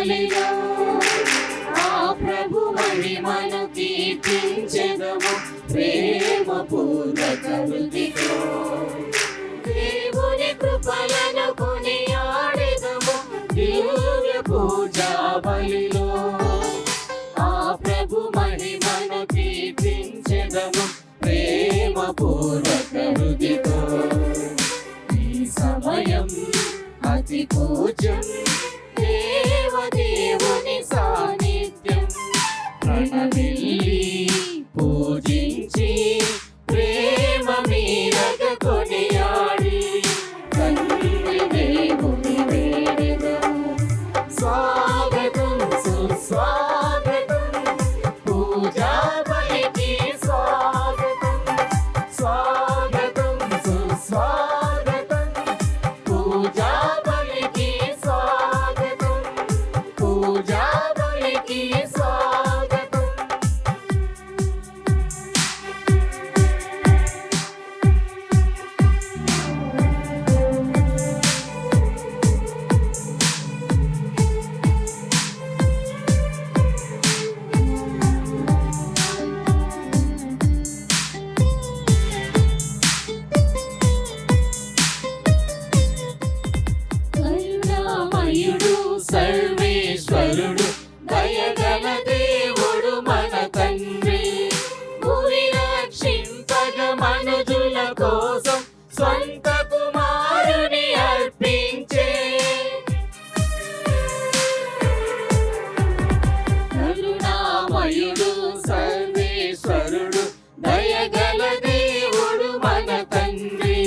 బలిలో ఆ ప్రభు మహిమను కీర్తించెదము ప్రేమ పూర్వక హృదితో. దేవుని కృపలను కొనియాడెదము దివ్య పూజా బలిలో ఆ ప్రభు మహిమను కీర్తించెదము ప్రేమ పూర్వక హృదితో. ఈ సమయం అతి పూజ్యం దేవదేవుని సాన్నిధ్యం ప్రణమిల్లి పూజించి ప్రేమ మీరగ కొనియాడి తండ్రి దేవుని వేడెదము. స్వాగతం సుస్వాగతం పూజా బలికి స్వాగతం. స్వాగతం సుస్వాగతం పూజా బలికి స్వాగతం. పూజా బలికి స్వాగతం. కరుణామయుడు సర్వేశ్వరుడు దయగల దేవుడు మన తండ్రి భూమి రక్షింపగ మనుజుల కోసం స్వంత కుమారుని అర్పించే. కరుణామయుడు సర్వేశ్వరుడు దయగల దేవుడు మన తండ్రి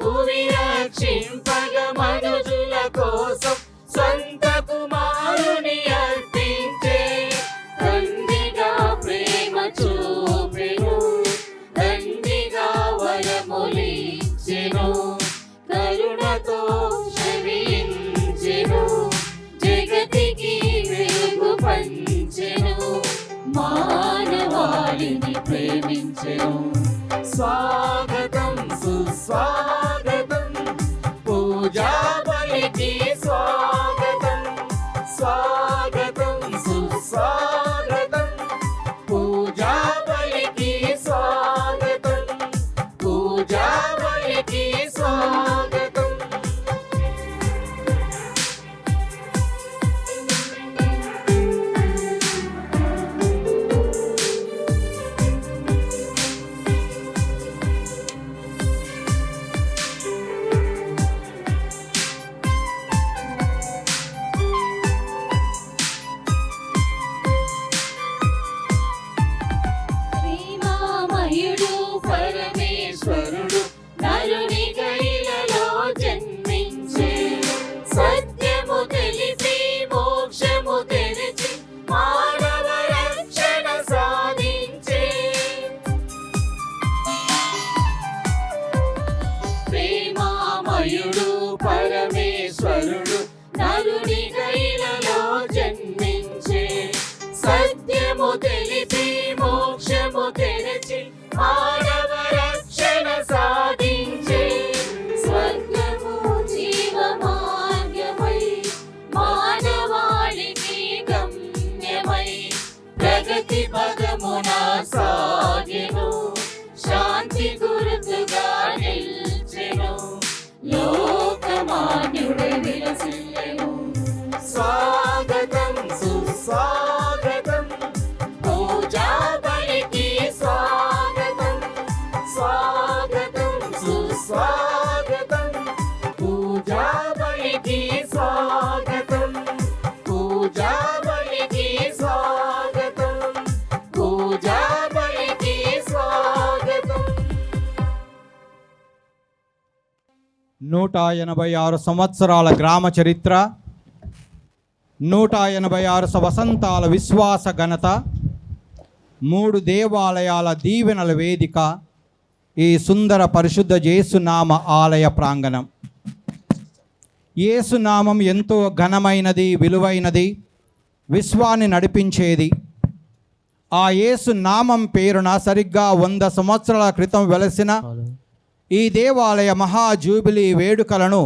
భూమి రక్షింపగ మనుజుల కోసం స్వంత కుమారుని అర్పించే. తండ్రిగా ప్రేమ చూపెను తండ్రిగా వరములిచ్చెను కరుణతో క్షమించెను జగతికి వెలుగు పంచెను మానవాళిని ప్రేమించెను. స్వాగతం సుస్వాగతం పూజా బలికి స్వాగతం. స్వాగతం సుస్వాగతం పూజా బలికి స్వాగతం. పూజా బలికి స్వాగతం. ప్రేమామయుడు పరమేశ్వరుడు నరుని గైలలో జన్మించే. సత్యము తెలిసి మోక్షము తెరిచి మానవ రక్షణ సాధించే. ప్రేమామయుడు పరమేశ్వరుడు నరుని గైలలో జన్మించే. సత్యము తెలిసి మోక్షము తెరచి మానవ రక్షణ సాధించే. స్వర్గము జీవ మార్గమై మానవాళికి గమ్యమై ప్రగతి పదమున సాగెను శాంతి గుర్తుగా నిల్చెను లోకమాన్యుడు విలసిల్లెను. స్వాగతం సుస్వాగతం పూజా బలికి స్వాగతం. స్వాగతం సుస్వాగతం పూజా బలికి స్వాగతం. పూజా బలికి స్వాగతం. పూజా బలికి స్వాగతం. 186 సంవత్సరాల గ్రామ చరిత్ర, 186 వసంతాల విశ్వాస ఘనత, 3 దేవాలయాల దీవెనల వేదిక, ఈ సుందర పరిశుద్ధ యేసునామ ఆలయ ప్రాంగణం. యేసునామం ఎంతో ఘనమైనది, విలువైనది, విశ్వాన్ని నడిపించేది. ఆ యేసు నామం పేరున సరిగ్గా 100 సంవత్సరాల క్రితం వెలసిన ఈ దేవాలయ మహా జూబిలీ వేడుకలను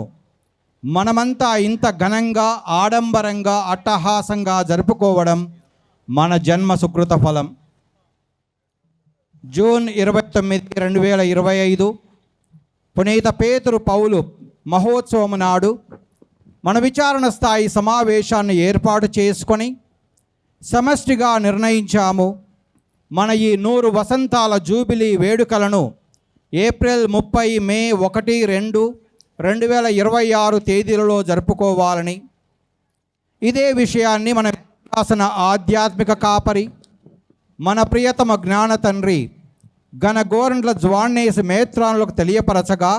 మనమంతా ఇంత ఘనంగా, ఆడంబరంగా, అట్టహాసంగా జరుపుకోవడం మన జన్మ సుకృత ఫలం. జూన్ 29, 2025 పునీత పేతురు పౌలు మహోత్సవం నాడు మన విచారణ స్థాయి సమావేశాన్ని ఏర్పాటు చేసుకొని సమష్టిగా నిర్ణయించాము. మన ఈ 100 వసంతాల జూబిలీ వేడుకలను ఏప్రిల్ 30, మే 1, 2, 2026 తేదీలలో జరుపుకోవాలని. ఇదే విషయాన్ని మన శాసన ఆధ్యాత్మిక కాపరి, మన ప్రియతమ జ్ఞాన తండ్రి గోరంట్ల జ్వాన్నేసి మేత్రానులకు తెలియపరచగా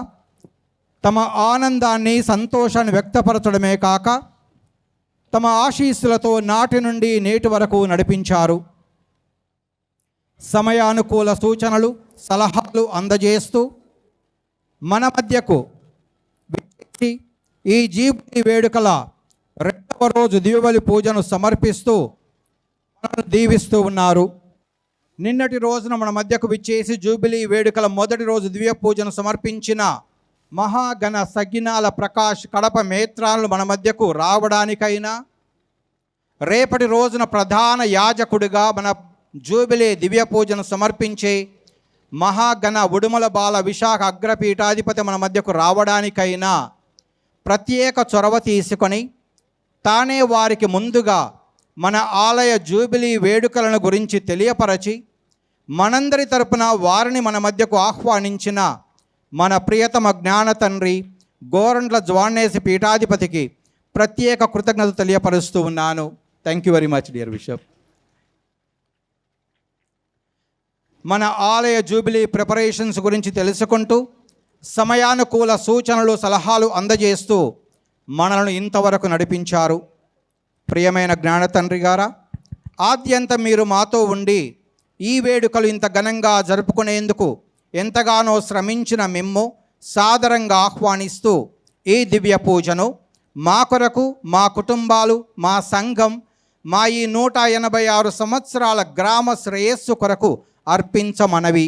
తమ ఆనందాన్ని, సంతోషాన్ని వ్యక్తపరచడమే కాక తమ ఆశీస్సులతో నాటి నుండి నేటి వరకు నడిపించారు. సమయానుకూల సూచనలు, సలహాలు అందజేస్తూ మన మధ్యకు ఈ జూబిలీ వేడుకల 2వ రోజు దివ్యబలి పూజను సమర్పిస్తూ మనల్ని దీవిస్తూ ఉన్నారు. నిన్నటి రోజున మన మధ్యకు విచ్చేసి జూబిలీ వేడుకల మొదటి రోజు దివ్య పూజను సమర్పించిన మహాగణ సగ్గినాల ప్రకాష్ కడప మేత్రాలను మన మధ్యకు రావడానికైనా, రేపటి రోజున ప్రధాన యాజకుడిగా మన జూబిలీ దివ్య పూజను సమర్పించే మహాగణ ఉడుమల బాల విశాఖ అగ్రపీఠాధిపతి మన మధ్యకు రావడానికైనా ప్రత్యేక చొరవ తీసుకొని తానే వారికి ముందుగా మన ఆలయ జూబిలీ వేడుకలను గురించి తెలియపరచి మనందరి తరపున వారిని మన మధ్యకు ఆహ్వానించిన మన ప్రియతమ జ్ఞాన తండ్రి గోరంట్ల జ్వాన్నేసి పీఠాధిపతికి ప్రత్యేక కృతజ్ఞత తెలియపరుస్తూ ఉన్నాను. Thank you very much dear bishop. మన ఆలయ జూబిలీ ప్రిపరేషన్స్ గురించి తెలుసుకుంటూ సమయానుకూల సూచనలు, సలహాలు అందజేస్తూ మనలను ఇంతవరకు నడిపించారు. ప్రియమైన జ్ఞాన తండ్రి గారా, ఆద్యంతం మీరు మాతో ఉండి ఈ వేడుకలు ఇంత ఘనంగా జరుపుకునేందుకు ఎంతగానో శ్రమించిన మిమ్ము సాదరంగా ఆహ్వానిస్తూ ఈ దివ్య పూజను మా కొరకు, మా కుటుంబాలు, మా సంఘం, మా ఈ 186 సంవత్సరాల గ్రామ శ్రేయస్సు కొరకు అర్పించమనవి.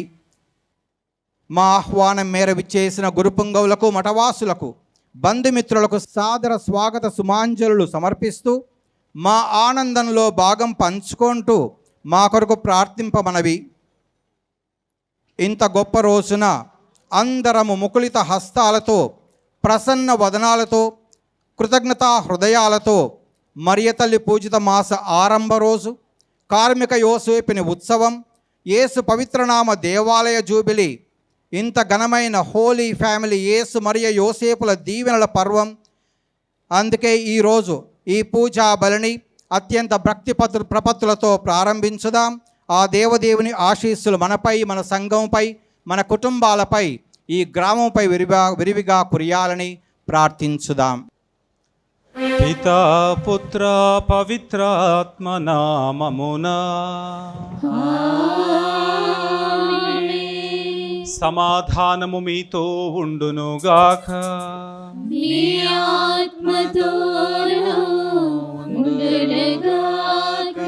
మా ఆహ్వానం మేర విచ్చేసిన గురుపుంగవులకు, మఠవాసులకు, బంధుమిత్రులకు సాదర స్వాగత సుమాంజలు సమర్పిస్తూ మా ఆనందంలో భాగం పంచుకుంటూ మా కొరకు ప్రార్థింపమనవి. ఇంత గొప్ప రోజున అందరము ముకుళిత హస్తాలతో, ప్రసన్న వదనాలతో, కృతజ్ఞతా హృదయాలతో మరియతల్లి పూజిత మాస ఆరంభ రోజు, కార్మిక యోసేపుని ఉత్సవం, యేసు పవిత్రనామ దేవాలయ జూబిలీ, ఇంత ఘనమైన హోలీ ఫ్యామిలీ యేసు మరియ యోసేపుల దీవెనల పర్వం. అందుకే ఈరోజు ఈ పూజా బలిని అత్యంత భక్తి ప్రపత్తులతో ప్రారంభించుదాం. ఆ దేవదేవుని ఆశీస్సులు మనపై, మన సంఘంపై, మన కుటుంబాలపై, ఈ గ్రామంపై విరివిగా కురియాలని ప్రార్థించుదాం. పితా పుత్ర పవిత్రాత్మ నామమునా సమాధానము మీతో ఉండునుగాక. మీ ఆత్మతోను ఉండునుగాక.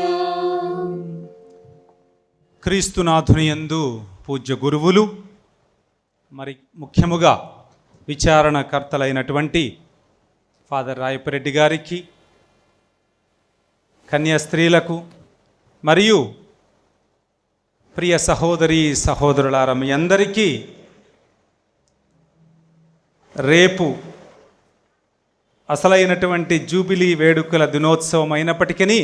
క్రీస్తునాథుని యందు పూజ్య గురువులు, మరి ముఖ్యముగా విచారణకర్తలైనటువంటి ఫాదర్ రాయపరెడ్డి గారికి, కన్యాస్త్రీలకు మరియు ప్రియ సహోదరి సహోదరులారా, మీ అందరికీ రేపు అసలైనటువంటి జూబిలీ వేడుకల దినోత్సవం అయినప్పటికీ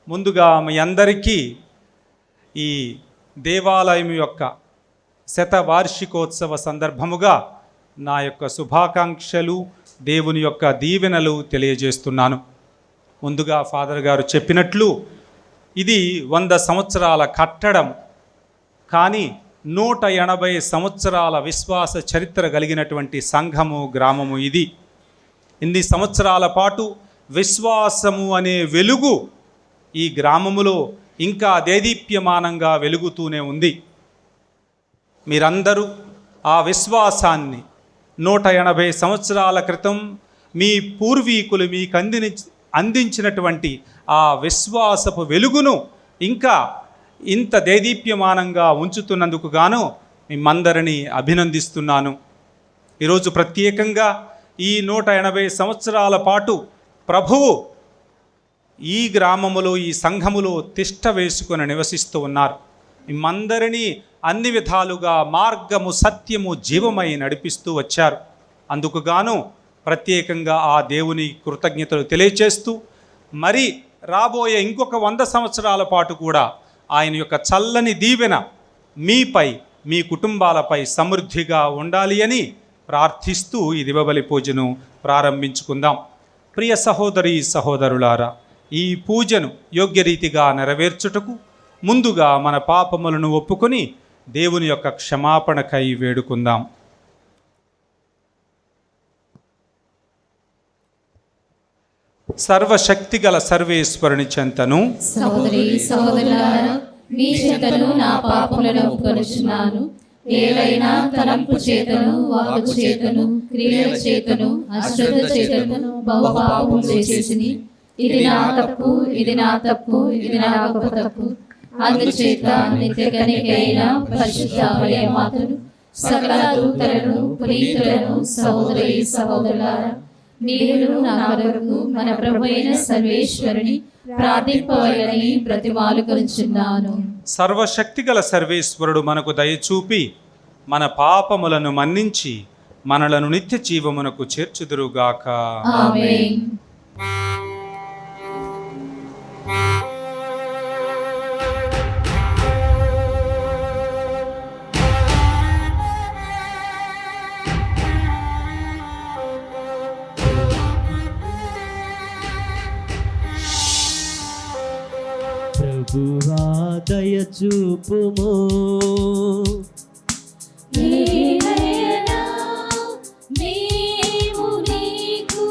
ముందుగా మీ అందరికీ ఈ దేవాలయం యొక్క శతవార్షికోత్సవ సందర్భముగా నా యొక్క శుభాకాంక్షలు, దేవుని యొక్క దీవెనలు తెలియజేస్తున్నాను. ముందుగా ఫాదర్ గారు చెప్పినట్లు ఇది 100 సంవత్సరాల కట్టడం, కానీ 180 సంవత్సరాల విశ్వాస చరిత్ర కలిగినటువంటి సంఘము, గ్రామము ఇది. ఇన్ని సంవత్సరాల పాటు విశ్వాసము అనే వెలుగు ఈ గ్రామములో ఇంకా దేదీప్యమానంగా వెలుగుతూనే ఉంది. మీరందరూ ఆ విశ్వాసాన్ని 180 సంవత్సరాల క్రితం మీ పూర్వీకులు మీకు అందించినటువంటి ఆ విశ్వాసపు వెలుగును ఇంకా ఇంత దేదీప్యమానంగా ఉంచుతున్నందుకు గాను మిమ్మందరినీ అభినందిస్తున్నాను. ఈరోజు ప్రత్యేకంగా ఈ 180 సంవత్సరాల పాటు ప్రభువు ఈ గ్రామములో, ఈ సంఘములో తిష్ట వేసుకొని నివసిస్తూ ఉన్నారు. మిమ్మందరినీ అన్ని విధాలుగా మార్గము, సత్యము, జీవమై నడిపిస్తూ వచ్చారు. అందుకు గాను ప్రత్యేకంగా ఆ దేవుని కృతజ్ఞతలు తెలియచేస్తూ, మరి రాబోయే ఇంకొక 100 సంవత్సరాల పాటు కూడా ఆయన యొక్క చల్లని దీవెన మీపై, మీ కుటుంబాలపై సమృద్ధిగా ఉండాలి అని ప్రార్థిస్తూ ఈ దివబలి పూజను ప్రారంభించుకుందాం. ప్రియ సహోదరి సహోదరులారా, ఈ పూజను యోగ్యరీతిగా నెరవేర్చుటకు ముందుగా మన పాపములను ఒప్పుకొని దేవుని యొక్క క్షమాపణకై వేడుకుందాం. సర్వశక్తిగల సర్వేశ్వరుని చెంతను సహోదరి సహోదరులారా, మీ చెంతను నా పాపములను ఒప్పుకొనుచున్నాను. ఏలైనా తలంపు చేతను, వాక్కు చేతను, క్రియల చేతను, అశ్రద్ధ చేతను బహు పాపము చేసేసిని. ఇది నా తప్పు, ఇది నా తప్పు, ఇది నా గొప్ప తప్పు. అందుచేత నిత్య కన్యకైన పరిశుద్ధ మరియమాతను, సకల దూతలను, పునీతులను, సహోదరి సహోదరులారా, మీరు నా కొరకు మన ప్రభువైన సర్వేశ్వరుని ప్రార్థింపవలెనని బ్రతిమాలుకొనుచున్నాను. సర్వశక్తిగల సర్వేశ్వరుడు మనకు దయచూపి మన పాపములను మన్నించి మనలను నిత్య జీవమునకు చేర్చుదురుగాక. ఆమేన్. ప్రభువా దయచూపుము, ఏలైనా మేము నీకు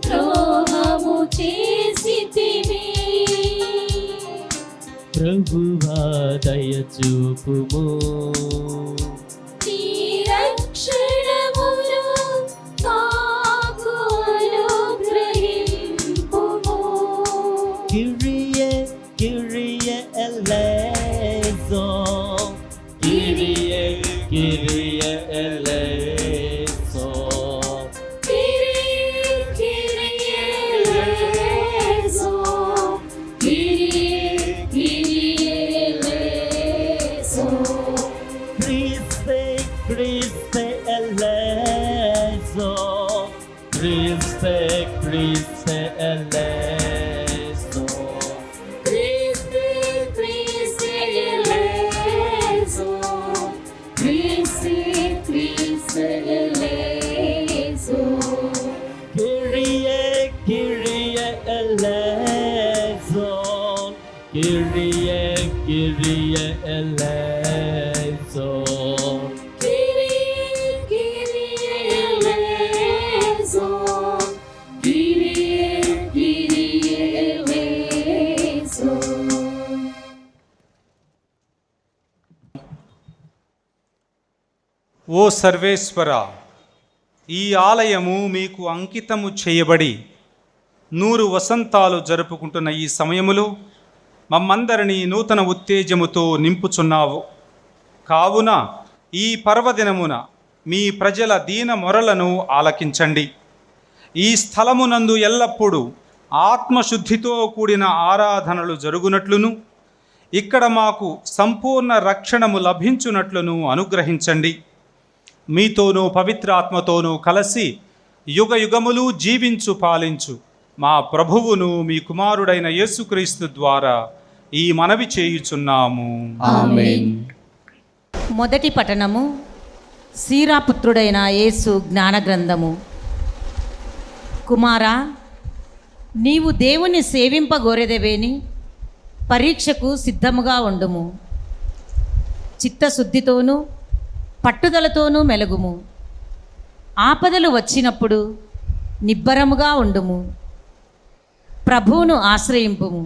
ద్రోహము చేసితిమి. ప్రభువా దయచూపుము, నీ రక్షణమును మాకు అనుగ్రహింపుము. Kyrie, Kyrie eleison, Kyrie, Kyrie eleison, Kyrie, Kyrie eleison, Kyrie, Kyrie eleison. Christe, Christe eleison, Christe, Christe eleison. Christe, Christe eleison, Christe, Christe eleison. Kyrie, Kyrie eleison, Kyrie, Kyrie eleison. Kyrie, Kyrie eleison, Kyrie, Kyrie eleison. ఓ సర్వేశ్వర, ఈ ఆలయము మీకు అంకితము చేయబడి 100 వసంతాలు జరుపుకుంటున్న ఈ సమయములో మమ్మందరినీ నూతన ఉత్తేజముతో నింపుచున్నావు. కావున ఈ పర్వదినమున మీ ప్రజల దీన మొరలను ఆలకించండి. ఈ స్థలమునందు ఎల్లప్పుడూ ఆత్మశుద్ధితో కూడిన ఆరాధనలు జరుగునట్లును, ఇక్కడ మాకు సంపూర్ణ రక్షణము లభించునట్లును అనుగ్రహించండి. మీతోనూ పవిత్రాత్మతోనూ కలిసి యుగ యుగములు జీవించు పాలించు మా ప్రభువును మీ కుమారుడైన యేసుక్రీస్తు ద్వారా ఈ మనవి చేయుచున్నాము. ఆమేన్. మొదటి పఠనము సీరాపుత్రుడైన యేసు జ్ఞాన గ్రంథము. కుమారా, నీవు దేవుని సేవింపగోరెదవేని పరీక్షకు సిద్ధముగా ఉండుము. చిత్తశుద్ధితోనూ పట్టుదలతోనూ మెలుగుము. ఆపదలు వచ్చినప్పుడు నిబ్బరముగా ఉండుము. ప్రభువును ఆశ్రయింపుము,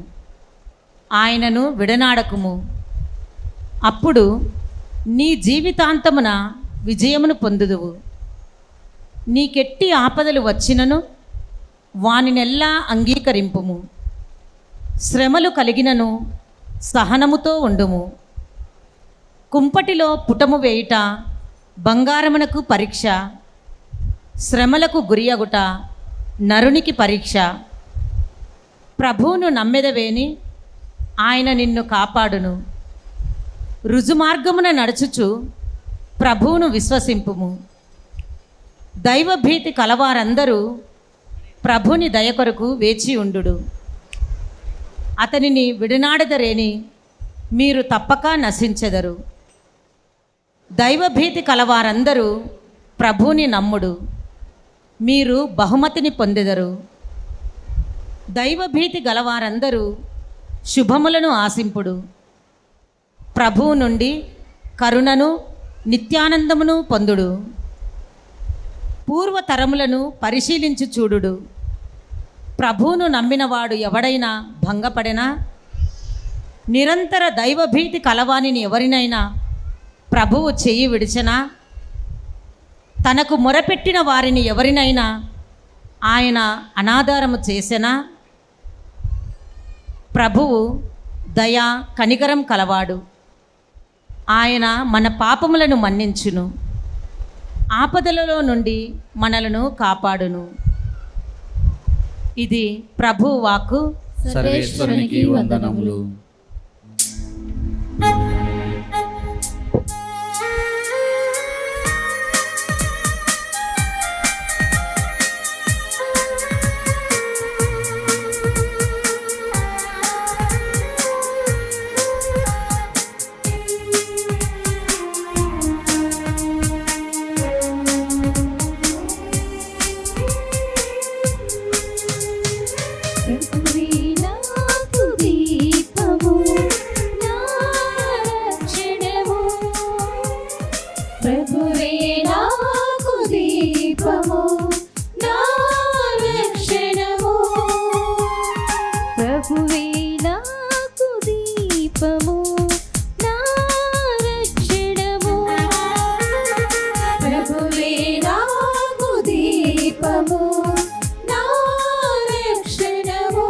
ఆయనను విడనాడకుము. అప్పుడు నీ జీవితాంతమున విజయమును పొందుదువు. నీకెట్టి ఆపదలు వచ్చినను వానినెల్లా అంగీకరింపుము. శ్రమలు కలిగినను సహనముతో ఉండుము. కుంపటిలో పుటము వేయుట బంగారమునకు పరీక్ష, శ్రమలకు గురియగుట నరునికి పరీక్ష. ప్రభువును నమ్మెదవేని ఆయన నిన్ను కాపాడును. రుజుమార్గమున నడుచుచు ప్రభువును విశ్వసింపుము. దైవభీతి కలవారందరూ ప్రభుని దయ కొరకు వేచి ఉండుడు. అతనిని విడనాడదరేని మీరు తప్పక నశించెదరు. దైవభీతి కలవారందరూ ప్రభువుని నమ్ముడు, మీరు బహుమతిని పొందెదరు. దైవభీతి గలవారందరూ శుభములను ఆశింపుడు. ప్రభువు నుండి కరుణను నిత్యానందమును పొందుడు. పూర్వతరములను పరిశీలించి చూడుడు. ప్రభువును నమ్మినవాడు ఎవడైనా భంగపడెనా? నిరంతర దైవభీతి కలవానిని ఎవరినైనా ప్రభువు చెయ్యి విడిచెనా? తనకు మొరపెట్టిన వారిని ఎవరినైనా ఆయన అనాధారము చేసెనా? ప్రభువు దయా కనికరం కలవాడు. ఆయన మన పాపములను మన్నించును, ఆపదలలో నుండి మనలను కాపాడును. ఇది ప్రభు వాక్కు. సర్వేశ్వరునికి వందనములు. ప్రభువే నాకు దీపము, నా రక్షణము. ప్రభువే నాకు దీపము, నా రక్షణము. ప్రభువే నాకు దీపము, నా రక్షణము.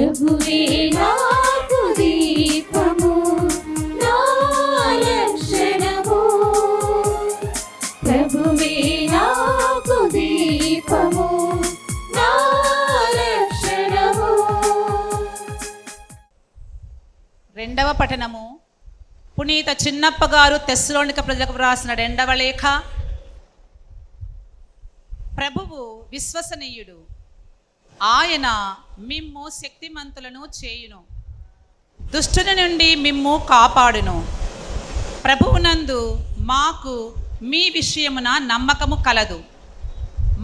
ప్రభువే నాకు దీపము, నా రక్షణము. ప్రభువే నాకు దీపము, నా రక్షణము. రెండవ పఠనము పునీత చిన్నప్ప గారు తెస్సలోనిక ప్రజలకు వ్రాసిన రెండవ లేఖ. ప్రభువు విశ్వసనీయుడు, ఆయన మిమ్ము శక్తిమంతులను చేయును, దుష్టుని నుండి మిమ్ము కాపాడును. ప్రభువునందు మాకు మీ విషయమున నమ్మకము కలదు.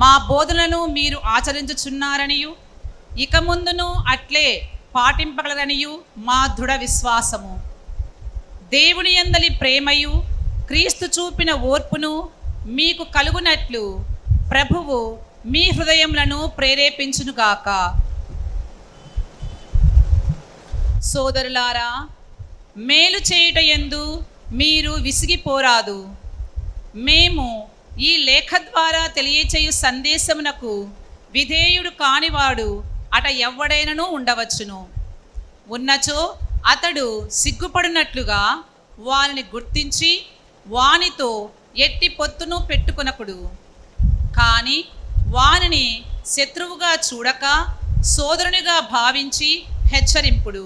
మా బోధనలను మీరు ఆచరించుచున్నారనియు ఇక ముందును అట్లే పాటింపగలరనియు మా దృఢ విశ్వాసము. దేవుని యందలి ప్రేమయు క్రీస్తు చూపిన ఓర్పును మీకు కలుగునట్లు ప్రభువు మీ హృదయములను ప్రేరేపించునుగాక. సోదరులారా, మేలు చేయుట యందు మీరు విసిగిపోరాదు. మేము ఈ లేఖ ద్వారా తెలియచేయు సందేశమునకు విధేయుడు కానివాడు అట ఎవ్వడైనను ఉండవచ్చును. ఉన్నచో అతడు సిగ్గుపడినట్లుగా వానిని గుర్తించి వానితో ఎట్టి పొత్తును పెట్టుకొనకుడు. కానీ వానిని శత్రువుగా చూడక సోదరునిగా భావించి హెచ్చరింపుడు.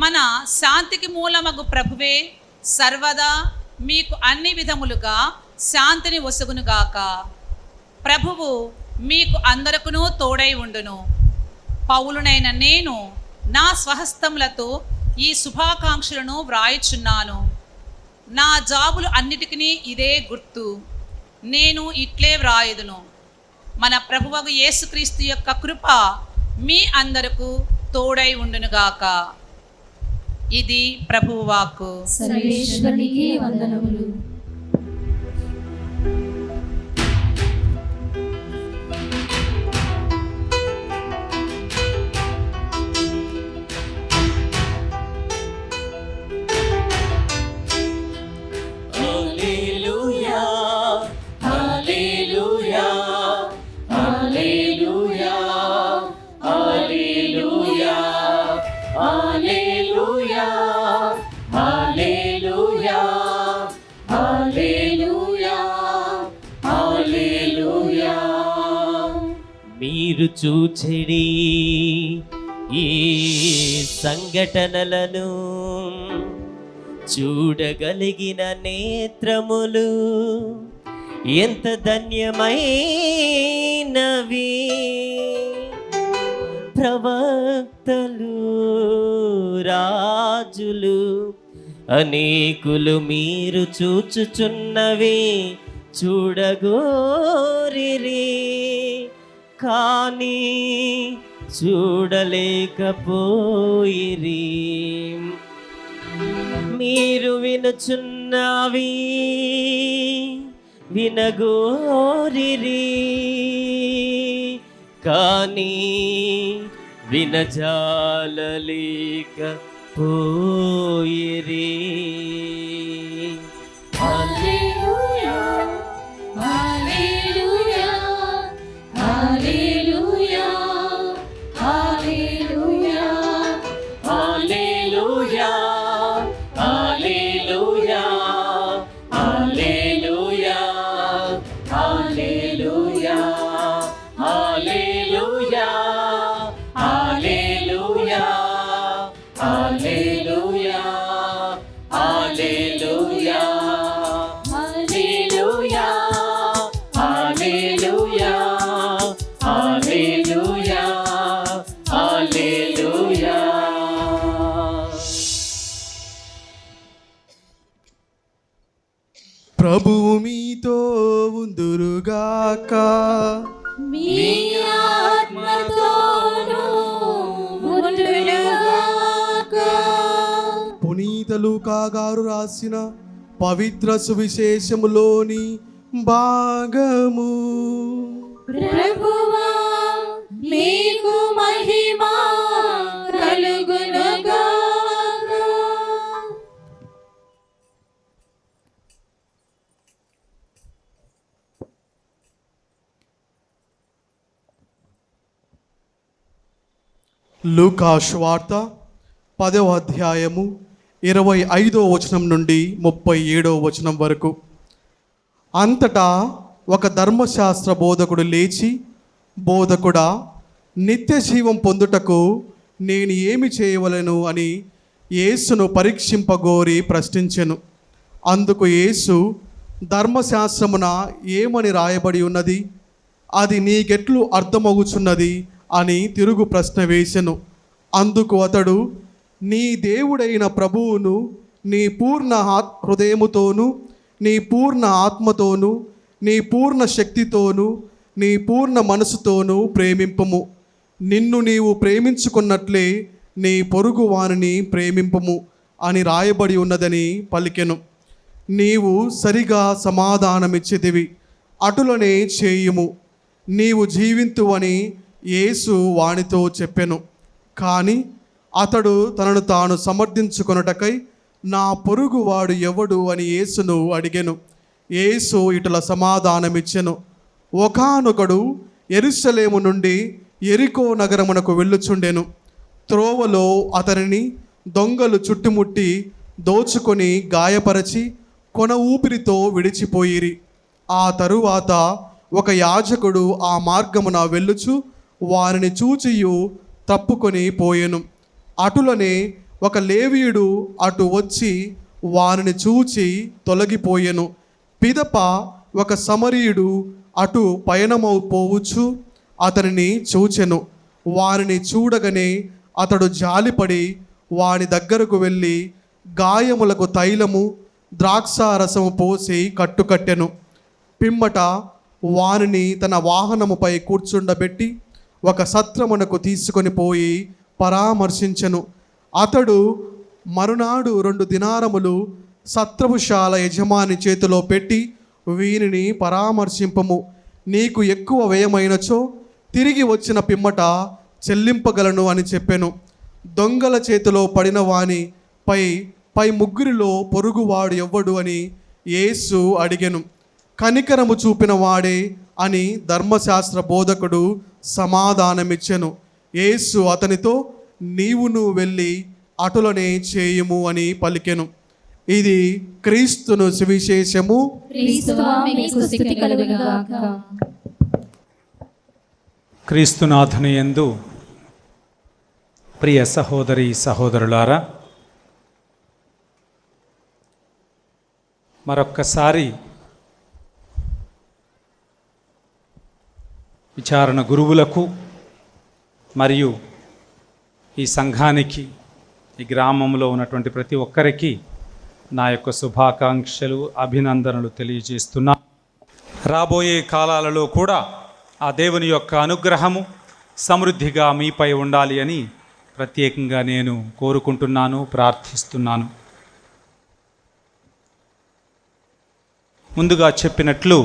మన శాంతికి మూలమగు ప్రభువే సర్వదా మీకు అన్ని విధములుగా శాంతిని ఒసగునుగాక. ప్రభువు మీకు అందరకును తోడై ఉండును. పౌలునైన నేను నా స్వహస్తములతో ఈ శుభాకాంక్షలను వ్రాయుచున్నాను. నా జాబులు అన్నిటికీ ఇదే గుర్తు. నేను ఇట్లే వ్రాయుదును. మన ప్రభువగు యేసుక్రీస్తు యొక్క కృప మీ అందరకు తోడై ఉండునుగాక. ఇది ప్రభువు వాక్కు. సర్వేశ్వరునికి వందనములు. మీరు చూచెడి ఈ సంఘటనలను చూడగలిగిన నేత్రములు ఎంత ధన్యమైనవి. ప్రవక్తలు, రాజులు అనేకులు మీరు చూచుచున్నవి చూడగోరిరి, కానీ చూడలేకపోయిరి. మీరు వినుచున్నవి వినగోరిరి, కానీ వినజాలలేకపోయిరి. హల్లెలూయా, హల్లెలూయా, హల్లెలూయా, హల్లెలూయా, హల్లెలూయా, హల్లెలూయా, హల్లెలూయా, హల్లెలూయా, హల్లెలూయా, హల్లెలూయా, హల్లెలూయా, హల్లెలూయా, హల్లెలూయా, హల్లెలూయా, హల్లెలూయా, హల్లెలూయా. ప్రభువు మీతో ఉందురుగాక. మీ ఆత్మతోనూ ఉండునుగాక. పునీత లూకా గారు రాసిన పవిత్ర సువిశేషములోని భాగము. ప్రభువా మీకు మహిమ కలుగునుగాక. లూకా సువార్త 10వ అధ్యాయము 25వ వచనం నుండి 37వ వచనం వరకు. అంతటా ఒక ధర్మశాస్త్ర బోధకుడు లేచి, బోధకుడా, నిత్య జీవం పొందుటకు నేను ఏమి చేయవలెను అని యేసును పరీక్షింపగోరి ప్రశ్నించెను. అందుకు యేసు, ధర్మశాస్త్రమున ఏమని రాయబడి ఉన్నది, అది నీకెట్లు అర్థమవుచున్నది అని తిరుగు ప్రశ్న వేసెను. అందుకు అతడు, నీ దేవుడైన ప్రభువును నీ పూర్ణ హృదయముతోనూ, నీ పూర్ణ ఆత్మతోనూ, నీ పూర్ణ శక్తితోనూ, నీ పూర్ణ మనసుతోనూ ప్రేమింపుము. నిన్ను నీవు ప్రేమించుకున్నట్లే నీ పొరుగు వానిని ప్రేమింపుము అని రాయబడి ఉన్నదని పలికెను. నీవు సరిగా సమాధానమిచ్చితివి, అటులనే చేయుము, నీవు జీవింతువని యేసు వానితో చెప్పెను. కానీ అతడు తనను తాను సమర్థించుకొనుటకై, నా పొరుగువాడు ఎవడు అని యేసును అడిగెను. యేసు ఇటుల సమాధానమిచ్చెను, ఒకానొకడు యెరూషలేము నుండి యెరికో నగరమునకు వెళ్ళుచుండెను. త్రోవలో అతనిని దొంగలు చుట్టుముట్టి దోచుకొని గాయపరచి కొన ఊపిరితో విడిచిపోయిరి. ఆ తరువాత ఒక యాజకుడు ఆ మార్గమున వెళ్ళుచు వారిని చూచియు తప్పుకొని పోయెను. అటులనే ఒక లేవీయుడు అటు వచ్చి వారిని చూచి తొలగిపోయెను. పిదప ఒక సమరీయుడు అటు పయనమౌపోవచ్చు అతనిని చూచెను. వారిని చూడగానే అతడు జాలిపడి వాని దగ్గరకు వెళ్ళి గాయములకు తైలము ద్రాక్షారసము పోసి కట్టుకట్టెను. పిమ్మట వానిని తన వాహనముపై కూర్చుండబెట్టి ఒక సత్రమునకు తీసుకొని పోయి పరామర్శించెను. అతడు మరునాడు 2 దినారములు సత్రపుశాల యజమాని చేతిలో పెట్టి, వీనిని పరామర్శింపము, నీకు ఎక్కువ వ్యయమైనచో తిరిగి వచ్చిన పిమ్మట చెల్లింపగలను అని చెప్పెను. దొంగల చేతిలో పడిన వాని పై ముగ్గురిలో పొరుగువాడు ఎవ్వడు అని యేసు అడిగెను. కనికరము చూపిన వాడే అని ధర్మశాస్త్ర బోధకుడు సమాధానమిచ్చెను. యేసు అతనితో, నీవును వెళ్ళి అటులనే చేయుము అని పలికెను. ఇది క్రీస్తును సువిశేషము. క్రీస్తువా మీకు స్తుతి కలుగునుగాక. క్రీస్తునాథుని యందు ప్రియ సహోదరి సహోదరులారా, మరొక్కసారి విచారణ గురువులకు మరియు ఈ సంఘానికి, ఈ గ్రామంలో ఉన్నటువంటి ప్రతి ఒక్కరికి నా యొక్క శుభాకాంక్షలు, అభినందనలు తెలియజేస్తున్నా. రాబోయే కాలాలలో కూడా ఆ దేవుని యొక్క అనుగ్రహము సమృద్ధిగా మీపై ఉండాలి అని ప్రత్యేకంగా నేను కోరుకుంటున్నాను, ప్రార్థిస్తున్నాను. ముందుగా చెప్పినట్లు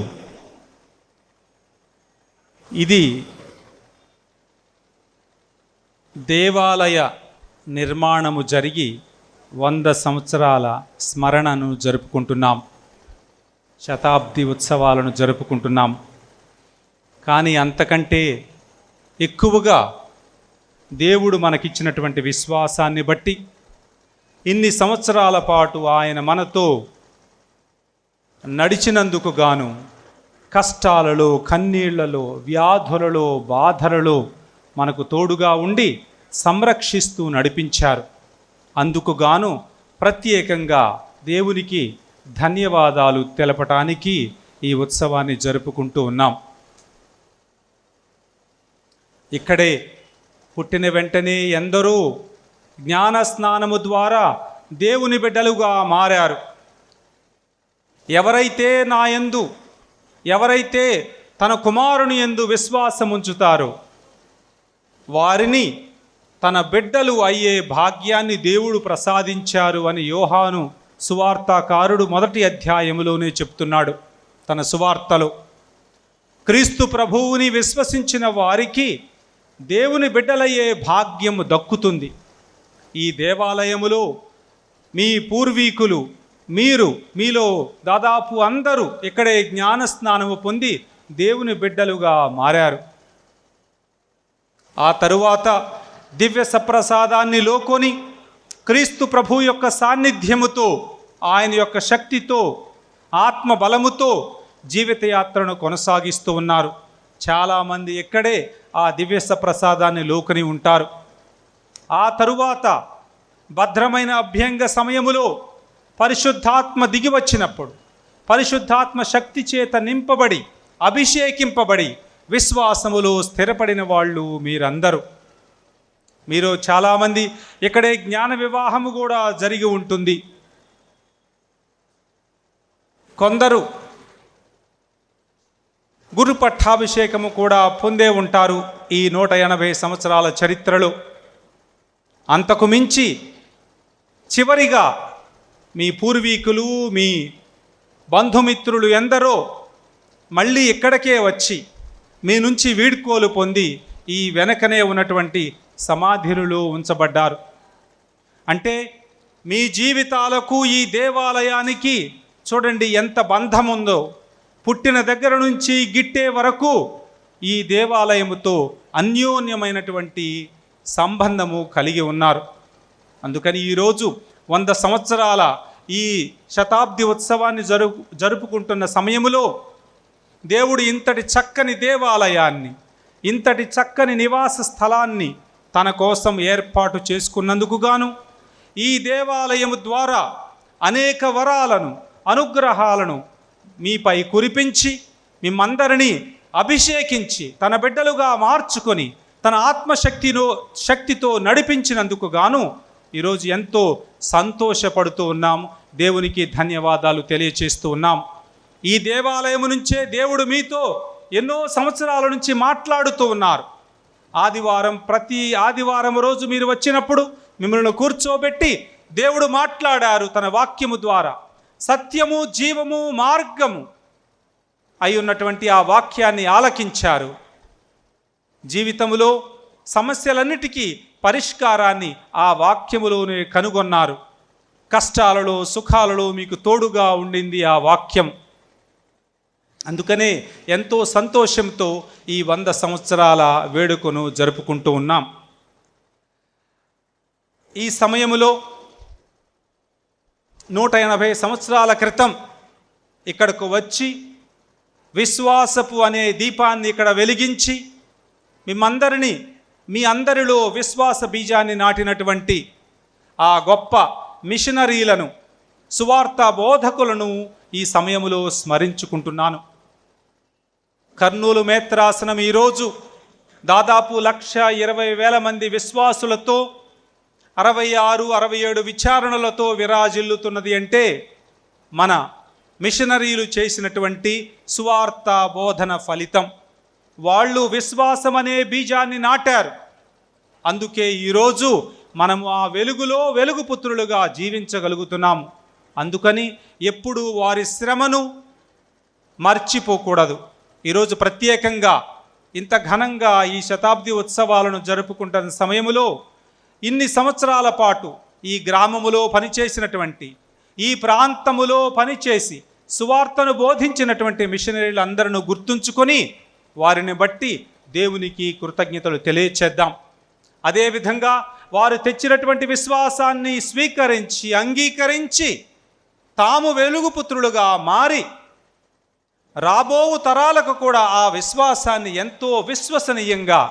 ఇది దేవాలయ నిర్మాణము జరిగి 100 సంవత్సరాల స్మరణను జరుపుకుంటున్నాం, శతాబ్ది ఉత్సవాలను జరుపుకుంటున్నాం. కానీ అంతకంటే ఎక్కువగా దేవుడు మనకిచ్చినటువంటి విశ్వాసాన్ని బట్టి ఇన్ని సంవత్సరాల పాటు ఆయన మనతో నడిచినందుకు గాను కష్టాలలో, కన్నీళ్లలో, వ్యాధులలో, బాధలలో మనకు తోడుగా ఉండి సంరక్షిస్తూ నడిపించారు. అందుకు గాను ప్రత్యేకంగా దేవునికి ధన్యవాదాలు తెలపటానికి ఈ ఉత్సవాన్ని జరుపుకుంటూ ఉన్నాం. ఇక్కడే పుట్టిన వెంటనే ఎందరో జ్ఞాన స్నానము ద్వారా దేవుని బిడ్డలుగా మారారు. ఎవరైతే తన కుమారుని యందు విశ్వాసం ఉంచుతారో వారిని తన బిడ్డలు అయ్యే భాగ్యాన్ని దేవుడు ప్రసాదించారు అని యోహాను సువార్తాకారుడు 1వ అధ్యాయములోనే చెప్తున్నాడు తన సువార్తలో. క్రీస్తు ప్రభువుని విశ్వసించిన వారికి దేవుని బిడ్డలయ్యే భాగ్యము దక్కుతుంది. ఈ దేవాలయములో మీ పూర్వీకులు, మీలో దాదాపు అందరూ ఇక్కడే జ్ఞానస్నానము పొంది దేవుని బిడ్డలుగా మారారు. ఆ తరువాత దివ్య సప్రసాదాన్ని లోకొని క్రీస్తు ప్రభు యొక్క సాన్నిధ్యముతో, ఆయన యొక్క శక్తితో, ఆత్మ బలముతో జీవితయాత్రను కొనసాగిస్తూ ఉన్నారు. చాలామంది ఇక్కడే ఆ దివ్య సప్రసాదాన్ని లోకొని ఉంటారు. ఆ తరువాత భద్రమైన అభ్యంగ సమయములో పరిశుద్ధాత్మ దిగి వచ్చినప్పుడు, పరిశుద్ధాత్మ శక్తి చేత నింపబడి, అభిషేకింపబడి విశ్వాసములో స్థిరపడిన వాళ్ళు మీరందరూ. మీరు చాలామంది ఇక్కడే జ్ఞాన వివాహము కూడా జరిగి ఉంటుంది. కొందరు గురు పట్టాభిషేకము కూడా పొందే ఉంటారు ఈ 180 సంవత్సరాల చరిత్రలో. అంతకు మించి చివరిగా మీ పూర్వీకులు, మీ బంధుమిత్రులు ఎందరో మళ్ళీ ఇక్కడికే వచ్చి మీ నుంచి వీడ్కోలు పొంది ఈ వెనకనే ఉన్నటువంటి సమాధులలో ఉంచబడ్డారు. అంటే మీ జీవితాలకు ఈ దేవాలయానికి చూడండి ఎంత బంధం ఉందో. పుట్టిన దగ్గర నుంచి గిట్టే వరకు ఈ దేవాలయముతో అన్యోన్యమైనటువంటి సంబంధము కలిగి ఉన్నారు. అందుకని ఈరోజు 100 సంవత్సరాల ఈ శతాబ్ది ఉత్సవాన్ని జరుపుకుంటున్న సమయములో దేవుడు ఇంతటి చక్కని దేవాలయాన్ని, ఇంతటి చక్కని నివాస స్థలాన్ని తన కోసం ఏర్పాటు చేసుకున్నందుకు గాను ఈ దేవాలయము ద్వారా అనేక వరాలను, అనుగ్రహాలను మీపై కురిపించి మిమ్మందరినీ అభిషేకించి తన బిడ్డలుగా మార్చుకొని తన శక్తితో నడిపించినందుకు గాను ఈరోజు ఎంతో సంతోషపడుతూ ఉన్నాము. దేవునికి ధన్యవాదాలు తెలియచేస్తూ ఉన్నాం. ఈ దేవాలయం నుంచే దేవుడు మీతో ఎన్నో సంవత్సరాల నుంచి మాట్లాడుతూ ఉన్నారు. ప్రతి ఆదివారం రోజు మీరు వచ్చినప్పుడు మిమ్మల్ని కూర్చోబెట్టి దేవుడు మాట్లాడారు. తన వాక్యము ద్వారా సత్యము, జీవము, మార్గము అయి ఉన్నటువంటి ఆ వాక్యాన్ని ఆలకించారు. జీవితంలో సమస్యలన్నిటికీ పరిష్కారాన్ని ఆ వాక్యములోనే కనుగొన్నారు. కష్టాలలో, సుఖాలలో మీకు తోడుగా ఉండింది ఆ వాక్యం. అందుకనే ఎంతో సంతోషంతో ఈ 100 సంవత్సరాల వేడుకను జరుపుకుంటూ ఉన్నాం. ఈ సమయములో 180 సంవత్సరాల క్రితం ఇక్కడకు వచ్చి విశ్వాసపు అనే దీపాన్ని ఇక్కడ వెలిగించి మీ అందరిలో విశ్వాస బీజాన్ని నాటినటువంటి ఆ గొప్ప మిషనరీలను, సువార్త బోధకులను ఈ సమయములో స్మరించుకుంటున్నాను. కర్నూలు మేత్రాసనం ఈరోజు దాదాపు 1,20,000 మంది విశ్వాసులతో 66-67 విచారణలతో విరాజిల్లుతున్నది అంటే మన మిషనరీలు చేసినటువంటి సువార్త బోధన ఫలితం. వాళ్ళు విశ్వాసం అనే బీజాన్ని నాటారు. అందుకే ఈరోజు మనము ఆ వెలుగులో వెలుగుపుత్రులుగా జీవించగలుగుతున్నాము. అందుకని ఎప్పుడు వారి శ్రమను మర్చిపోకూడదు. ఈరోజు ప్రత్యేకంగా ఇంత ఘనంగా ఈ శతాబ్ది ఉత్సవాలను జరుపుకుంటున్న సమయంలో ఇన్ని సంవత్సరాల పాటు ఈ గ్రామములో పనిచేసినటువంటి, ఈ ప్రాంతములో పనిచేసి సువార్తను బోధించినటువంటి మిషనరీలందరినీ గుర్తుంచుకొని వారిని బట్టి దేవునికి కృతజ్ఞతలు తెలియచేద్దాం. అదేవిధంగా వారు తెచ్చినటువంటి విశ్వాసాన్ని స్వీకరించి, అంగీకరించి తాము వెలుగుపుత్రులుగా మారి రాబో తరాలకు కూడా ఆ విశ్వాసాన్ని ఎంతో విశ్వసనీయంగా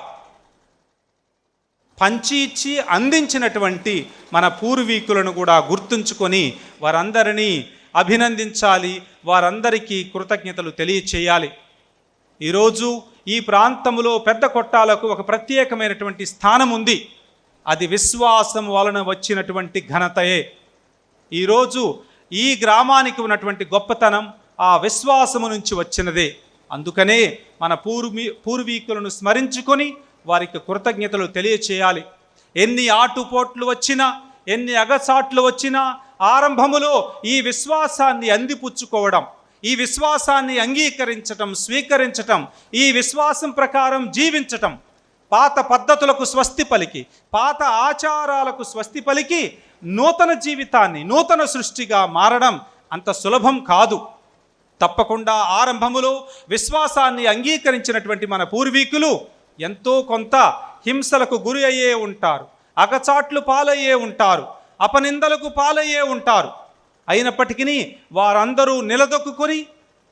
పంచి ఇచ్చి అందించినటువంటి మన పూర్వీకులను కూడా గుర్తుంచుకొని వారందరినీ అభినందించాలి, వారందరికీ కృతజ్ఞతలు తెలియచేయాలి. ఈరోజు ఈ ప్రాంతంలో పెద్ద కొట్టాలకు ఒక ప్రత్యేకమైనటువంటి స్థానం ఉంది. అది విశ్వాసం వలన వచ్చినటువంటి ఘనతయే. ఈరోజు ఈ గ్రామానికి ఉన్నటువంటి గొప్పతనం ఆ విశ్వాసము నుంచి వచ్చినదే. అందుకనే మన పూర్వీకులను స్మరించుకొని వారికి కృతజ్ఞతలు తెలియచేయాలి. ఎన్ని ఆటుపోట్లు వచ్చినా, ఎన్ని అగచాట్లు వచ్చినా ఆరంభములో ఈ విశ్వాసాన్ని అందిపుచ్చుకోవడం, ఈ విశ్వాసాన్ని అంగీకరించటం, స్వీకరించటం, ఈ విశ్వాసం ప్రకారం జీవించటం, పాత పద్ధతులకు స్వస్తి పలికి, పాత ఆచారాలకు స్వస్తి పలికి నూతన జీవితాన్ని, నూతన సృష్టిగా మారడం అంత సులభం కాదు. తప్పకుండా ఆరంభములో విశ్వాసాన్ని అంగీకరించినటువంటి మన పూర్వీకులు ఎంతో కొంత హింసలకు గురి అయ్యే ఉంటారు, అగచాట్లు పాలయ్యే ఉంటారు, అపనిందలకు పాలయ్యే ఉంటారు. అయినప్పటికీ వారందరూ నిలదొక్కుని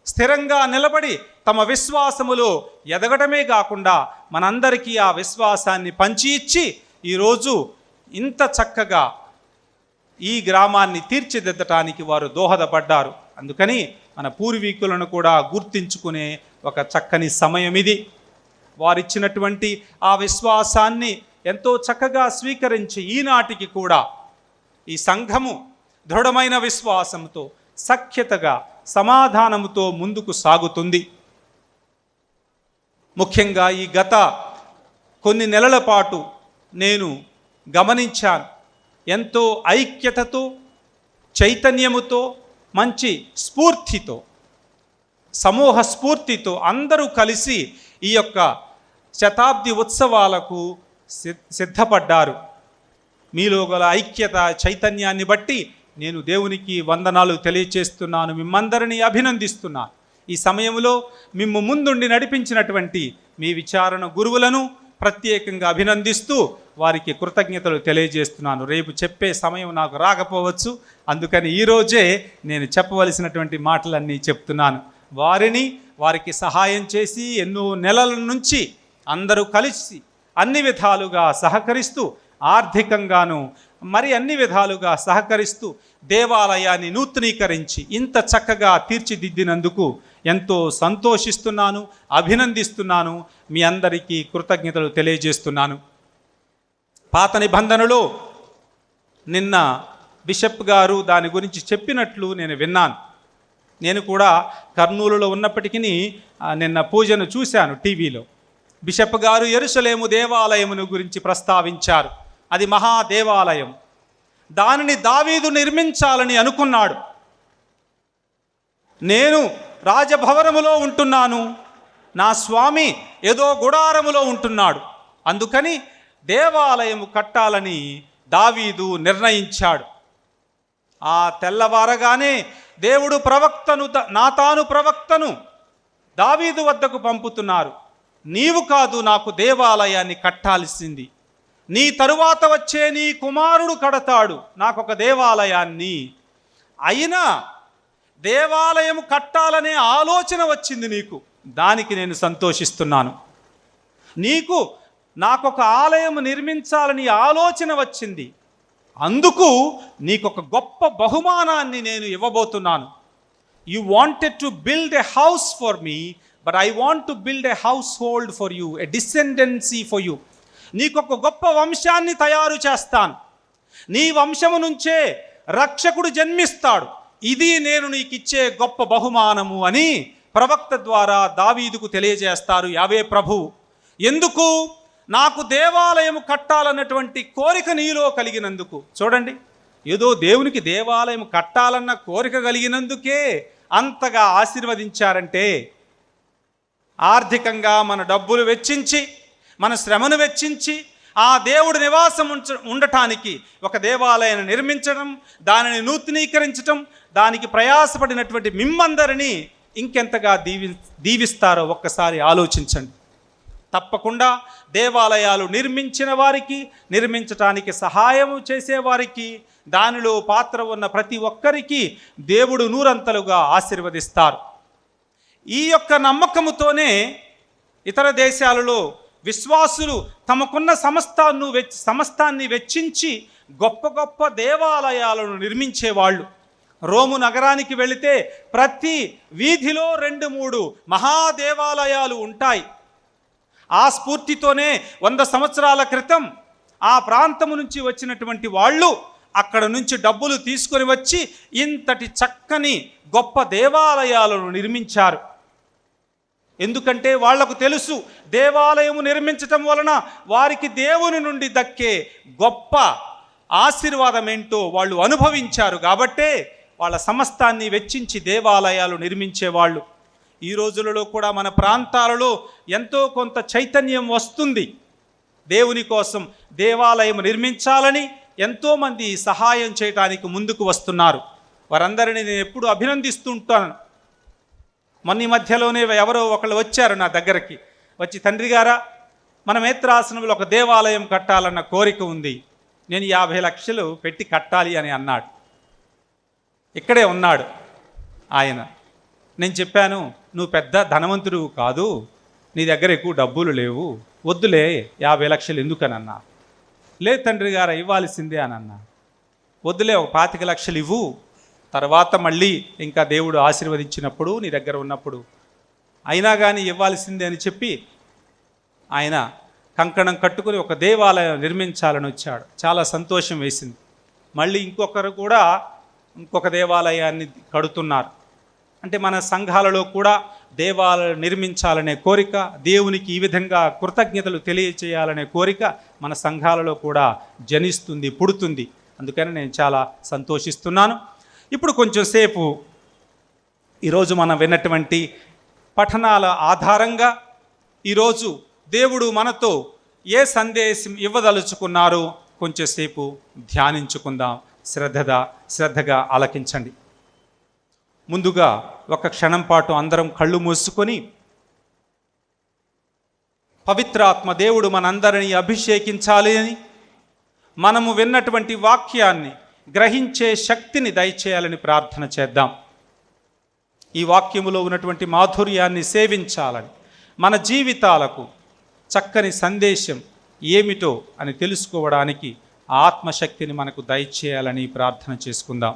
స్థిరంగా నిలబడి తమ విశ్వాసములో ఎదగటమే కాకుండా మనందరికీ ఆ విశ్వాసాన్ని పంచి ఇచ్చి ఈరోజు ఇంత చక్కగా ఈ గ్రామాన్ని తీర్చిదిద్దటానికి వారు దోహదపడ్డారు. అందుకని మన పూర్వీకులను కూడా గుర్తించుకునే ఒక చక్కని సమయం ఇది. వారిచ్చినటువంటి ఆ విశ్వాసాన్ని ఎంతో చక్కగా స్వీకరించి ఈనాటికి కూడా ఈ సంఘము దృఢమైన విశ్వాసంతో, సఖ్యతగా, సమాధానముతో ముందుకు సాగుతుంది. ముఖ్యంగా ఈ గత కొన్ని నెలల పాటు నేను గమనించాను, ఎంతో ఐక్యతతో, చైతన్యముతో, మంచి స్ఫూర్తితో, సమూహ స్ఫూర్తితో అందరూ కలిసి ఈ యొక్క శతాబ్ది ఉత్సవాలకు సిద్ధపడ్డారు. మీలో గల ఐక్యత, చైతన్యాన్ని బట్టి నేను దేవునికి వందనాలు తెలియచేస్తున్నాను, మిమ్మందరినీ అభినందిస్తున్నాను. ఈ సమయంలో మిమ్ము ముందుండి నడిపించినటువంటి మీ విచారణ గురువులను ప్రత్యేకంగా అభినందిస్తూ వారికి కృతజ్ఞతలు తెలియజేస్తున్నాను. రేపు చెప్పే సమయం నాకు రాకపోవచ్చు, అందుకని ఈరోజే నేను చెప్పవలసినటువంటి మాటలన్నీ చెప్తున్నాను. వారికి సహాయం చేసి ఎన్నో నెలల నుంచి అందరూ కలిసి అన్ని విధాలుగా సహకరిస్తూ, ఆర్థికంగాను మరి అన్ని విధాలుగా సహకరిస్తూ దేవాలయాన్ని నూతనీకరించి ఇంత చక్కగా తీర్చిదిద్దినందుకు ఎంతో సంతోషిస్తున్నాను, అభినందిస్తున్నాను. మీ అందరికీ కృతజ్ఞతలు తెలియజేస్తున్నాను. పాత నిబంధనలో నిన్న బిషప్ గారు దాని గురించి చెప్పినట్లు నేను విన్నాను. నేను కూడా కర్నూలులో ఉన్నప్పటికీ నిన్న పూజను చూశాను టీవీలో. బిషప్ గారు యెరూషలేము దేవాలయమును గురించి ప్రస్తావించారు. అది మహాదేవాలయం. దానిని దావీదు నిర్మించాలని అనుకున్నాడు. నేను రాజభవనములో ఉంటున్నాను, నా స్వామి ఏదో గుడారములో ఉంటున్నాడు, అందుకని దేవాలయము కట్టాలని దావీదు నిర్ణయించాడు. ఆ తెల్లవారగానే దేవుడు ప్రవక్తను నాతాను ప్రవక్తను దావీదు వద్దకు పంపుతున్నారు. నీవు కాదు నాకు దేవాలయాన్ని కట్టాల్సింది, నీ తరువాత వచ్చే నీ కుమారుడు కడతాడు నాకొక దేవాలయాన్ని. అయినా దేవాలయం కట్టాలనే ఆలోచన వచ్చింది నీకు, దానికి నేను సంతోషిస్తున్నాను. నీకు నాకొక ఆలయం నిర్మించాలని ఆలోచన వచ్చింది, అందుకు నీకొక గొప్ప బహుమానాన్ని నేను ఇవ్వబోతున్నాను. You wanted to build a house for me, but I want to build a household for you, a descendancy for you. నీకొక గొప్ప వంశాన్ని తయారు చేస్తాను, నీ వంశము నుంచే రక్షకుడు జన్మిస్తాడు, ఇది నేను నీకు ఇచ్చే గొప్ప బహుమానము అని ప్రవక్త ద్వారా దావీదుకు తెలియజేస్తారు యావే ప్రభు. ఎందుకు? నాకు దేవాలయం కట్టాలన్నటువంటి కోరిక నీలో కలిగినందుకు. చూడండి, ఏదో దేవునికి దేవాలయం కట్టాలన్న కోరిక కలిగినందుకే అంతగా ఆశీర్వదించారంటే, ఆర్థికంగా మన డబ్బులు వెచ్చించి, మన శ్రమను వెచ్చించి ఆ దేవుడి నివాసం ఉండటానికి ఒక దేవాలయాన్ని నిర్మించడం, దానిని నూతనీకరించడం, దానికి ప్రయాసపడినటువంటి మిమ్మందరినీ ఇంకెంతగా దీవిస్తారో ఒక్కసారి ఆలోచించండి. తప్పకుండా దేవాలయాలు నిర్మించిన వారికి, నిర్మించటానికి సహాయం చేసేవారికి, దానిలో పాత్ర ఉన్న ప్రతి ఒక్కరికి దేవుడు నూరంతలుగా ఆశీర్వదిస్తారు. ఈ యొక్క నమ్మకముతోనే ఇతర దేశాలలో విశ్వాసులు తమకున్న సమస్తాన్ని వెచ్చించి గొప్ప గొప్ప దేవాలయాలను నిర్మించేవాళ్ళు. రోము నగరానికి వెళితే ప్రతి వీధిలో 2-3 మహాదేవాలయాలు ఉంటాయి. ఆ స్ఫూర్తితోనే 100 సంవత్సరాల క్రితం ఆ ప్రాంతము నుంచి వచ్చినటువంటి వాళ్ళు అక్కడ నుంచి డబ్బులు తీసుకొని వచ్చి ఇంతటి చక్కని గొప్ప దేవాలయాలను నిర్మించారు. ఎందుకంటే వాళ్లకు తెలుసు, దేవాలయము నిర్మించటం వలన వారికి దేవుని నుండి దక్కే గొప్ప ఆశీర్వాదం ఏంటో వాళ్ళు అనుభవించారు. కాబట్టే వాళ్ళ సమస్తాన్ని వెచ్చించి దేవాలయాలు నిర్మించేవాళ్ళు. ఈ రోజులలో కూడా మన ప్రాంతాలలో ఎంతో కొంత చైతన్యం వస్తుంది. దేవుని కోసం దేవాలయం నిర్మించాలని ఎంతోమంది సహాయం చేయడానికి ముందుకు వస్తున్నారు. వారందరినీ నేను ఎప్పుడు అభినందిస్తూ ఉంటాను. మొన్న మధ్యలోనే ఎవరో ఒకళ్ళు వచ్చారు నా దగ్గరికి, వచ్చి, తండ్రి గారా, మన మేత్రాసనంలో ఒక దేవాలయం కట్టాలన్న కోరిక ఉంది, నేను 50 లక్షలు పెట్టి కట్టాలి అని అన్నాడు. ఇక్కడే ఉన్నాడు ఆయన. నేను చెప్పాను, నువ్వు పెద్ద ధనవంతుడు కాదు, నీ దగ్గర ఎక్కువ డబ్బులు లేవు, వద్దులే 50 లక్షలు ఎందుకని అన్నా. లేదు తండ్రి గారు, ఇవ్వాల్సిందే అని అన్నా. వద్దులే, ఒక 25 లక్షలు ఇవ్వు, తర్వాత మళ్ళీ ఇంకా దేవుడు ఆశీర్వదించినప్పుడు నీ దగ్గర ఉన్నప్పుడు అయినా కానీ ఇవ్వాల్సిందే అని చెప్పి ఆయన కంకణం కట్టుకుని ఒక దేవాలయం నిర్మించాలని వచ్చాడు. చాలా సంతోషం వేసింది. మళ్ళీ ఇంకొకరు కూడా ఇంకొక దేవాలయాన్ని కడుతున్నారు. అంటే మన సంఘాలలో కూడా దేవాలయం నిర్మించాలనే కోరిక, దేవునికి ఈ విధంగా కృతజ్ఞతలు తెలియచేయాలనే కోరిక మన సంఘాలలో కూడా జనిస్తుంది, పుడుతుంది. అందుకని నేను చాలా సంతోషిస్తున్నాను. ఇప్పుడు కొంచెం సేపు ఈరోజు మనం విన్నటువంటి పఠనాల ఆధారంగా ఈరోజు దేవుడు మనతో ఏ సందేశం ఇవ్వదలుచుకున్నారో కొంచెంసేపు ధ్యానించుకుందాం. శ్రద్ధగా ఆలకించండి. ముందుగా ఒక క్షణం పాటు అందరం కళ్ళు మూసుకొని, పవిత్రాత్మ దేవుడు మనందరినీ అభిషేకించాలి అని, మనము విన్నటువంటి వాక్యాన్ని గ్రహించే శక్తిని దయచేయాలని ప్రార్థన చేద్దాం. ఈ వాక్యములో ఉన్నటువంటి మాధుర్యాన్ని సేవించాలని, మన జీవితాలకు చక్కని సందేశం ఏమిటో అని తెలుసుకోవడానికి ఆత్మశక్తిని మనకు దయచేయాలని ప్రార్థన చేసుకుందాం.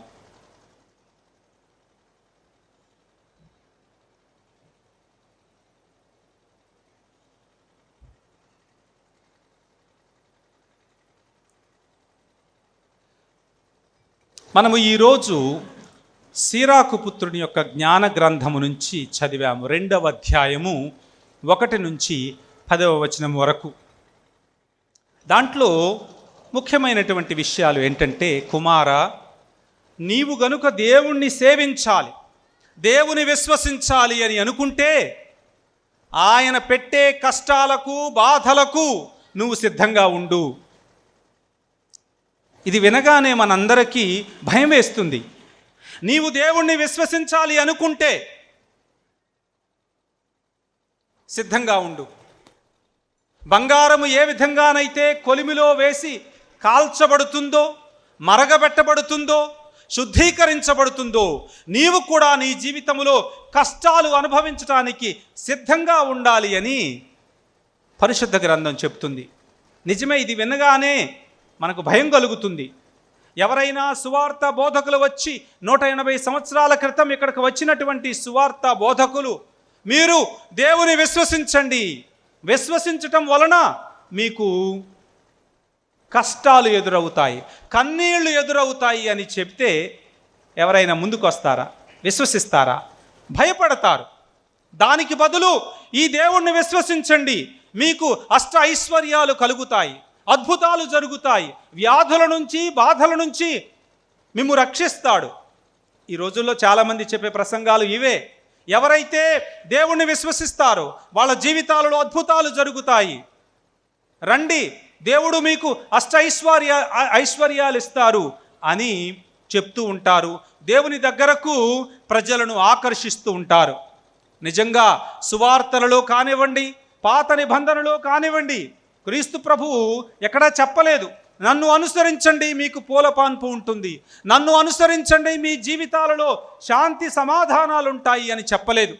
మనము ఈరోజు సీరాకు పుత్రుని యొక్క జ్ఞాన గ్రంథము నుంచి చదివాము. 2వ అధ్యాయము 1 నుంచి 10వ వచనం వరకు. దాంట్లో ముఖ్యమైనటువంటి విషయాలు ఏంటంటే, కుమారా, నీవు గనుక దేవుణ్ణి సేవించాలి, దేవుని విశ్వసించాలి అని అనుకుంటే ఆయన పెట్టే కష్టాలకు బాధలకు నువ్వు సిద్ధంగా ఉండు. ఇది వినగానే మనందరికీ భయం వేస్తుంది. నీవు దేవుణ్ణి విశ్వసించాలి అనుకుంటే సిద్ధంగా ఉండు. బంగారము ఏ విధంగానైతే కొలిమిలో వేసి కాల్చబడుతుందో, మరగబెట్టబడుతుందో, శుద్ధీకరించబడుతుందో, నీవు కూడా నీ జీవితంలో కష్టాలు అనుభవించడానికి సిద్ధంగా ఉండాలి అని పరిశుద్ధ గ్రంథం చెప్తుంది. నిజమే, ఇది వినగానే మనకు భయం కలుగుతుంది. ఎవరైనా సువార్త బోధకులు వచ్చి 180 సంవత్సరాల క్రితం ఇక్కడికి వచ్చినటువంటి సువార్త బోధకులు, మీరు దేవుని విశ్వసించండి, విశ్వసించటం వలన మీకు కష్టాలు ఎదురవుతాయి, కన్నీళ్లు ఎదురవుతాయి అని చెప్తే ఎవరైనా ముందుకు వస్తారా? విశ్వసిస్తారా? భయపడతారు. దానికి బదులు ఈ దేవుణ్ణి విశ్వసించండి, మీకు అష్ట ఐశ్వర్యాలు కలుగుతాయి, అద్భుతాలు జరుగుతాయి, వ్యాధుల నుంచి బాధల నుంచి మిమ్ము రక్షిస్తాడు. ఈ రోజుల్లో చాలామంది చెప్పే ప్రసంగాలు ఇవే. ఎవరైతే దేవుణ్ణి విశ్వసిస్తారో వాళ్ళ జీవితాలలో అద్భుతాలు జరుగుతాయి, రండి దేవుడు మీకు అష్ట ఐశ్వర్యాలు ఇస్తారు అని చెప్తూ ఉంటారు. దేవుని దగ్గరకు ప్రజలను ఆకర్షిస్తూ ఉంటారు. నిజంగా సువార్తలలో కానివ్వండి, పాత నిబంధనలో కానివ్వండి, క్రీస్తు ప్రభువు ఎక్కడా చెప్పలేదు నన్ను అనుసరించండి మీకు పూలపాన్పు ఉంటుంది, నన్ను అనుసరించండి మీ జీవితాలలో శాంతి సమాధానాలు ఉంటాయి అని చెప్పలేదు.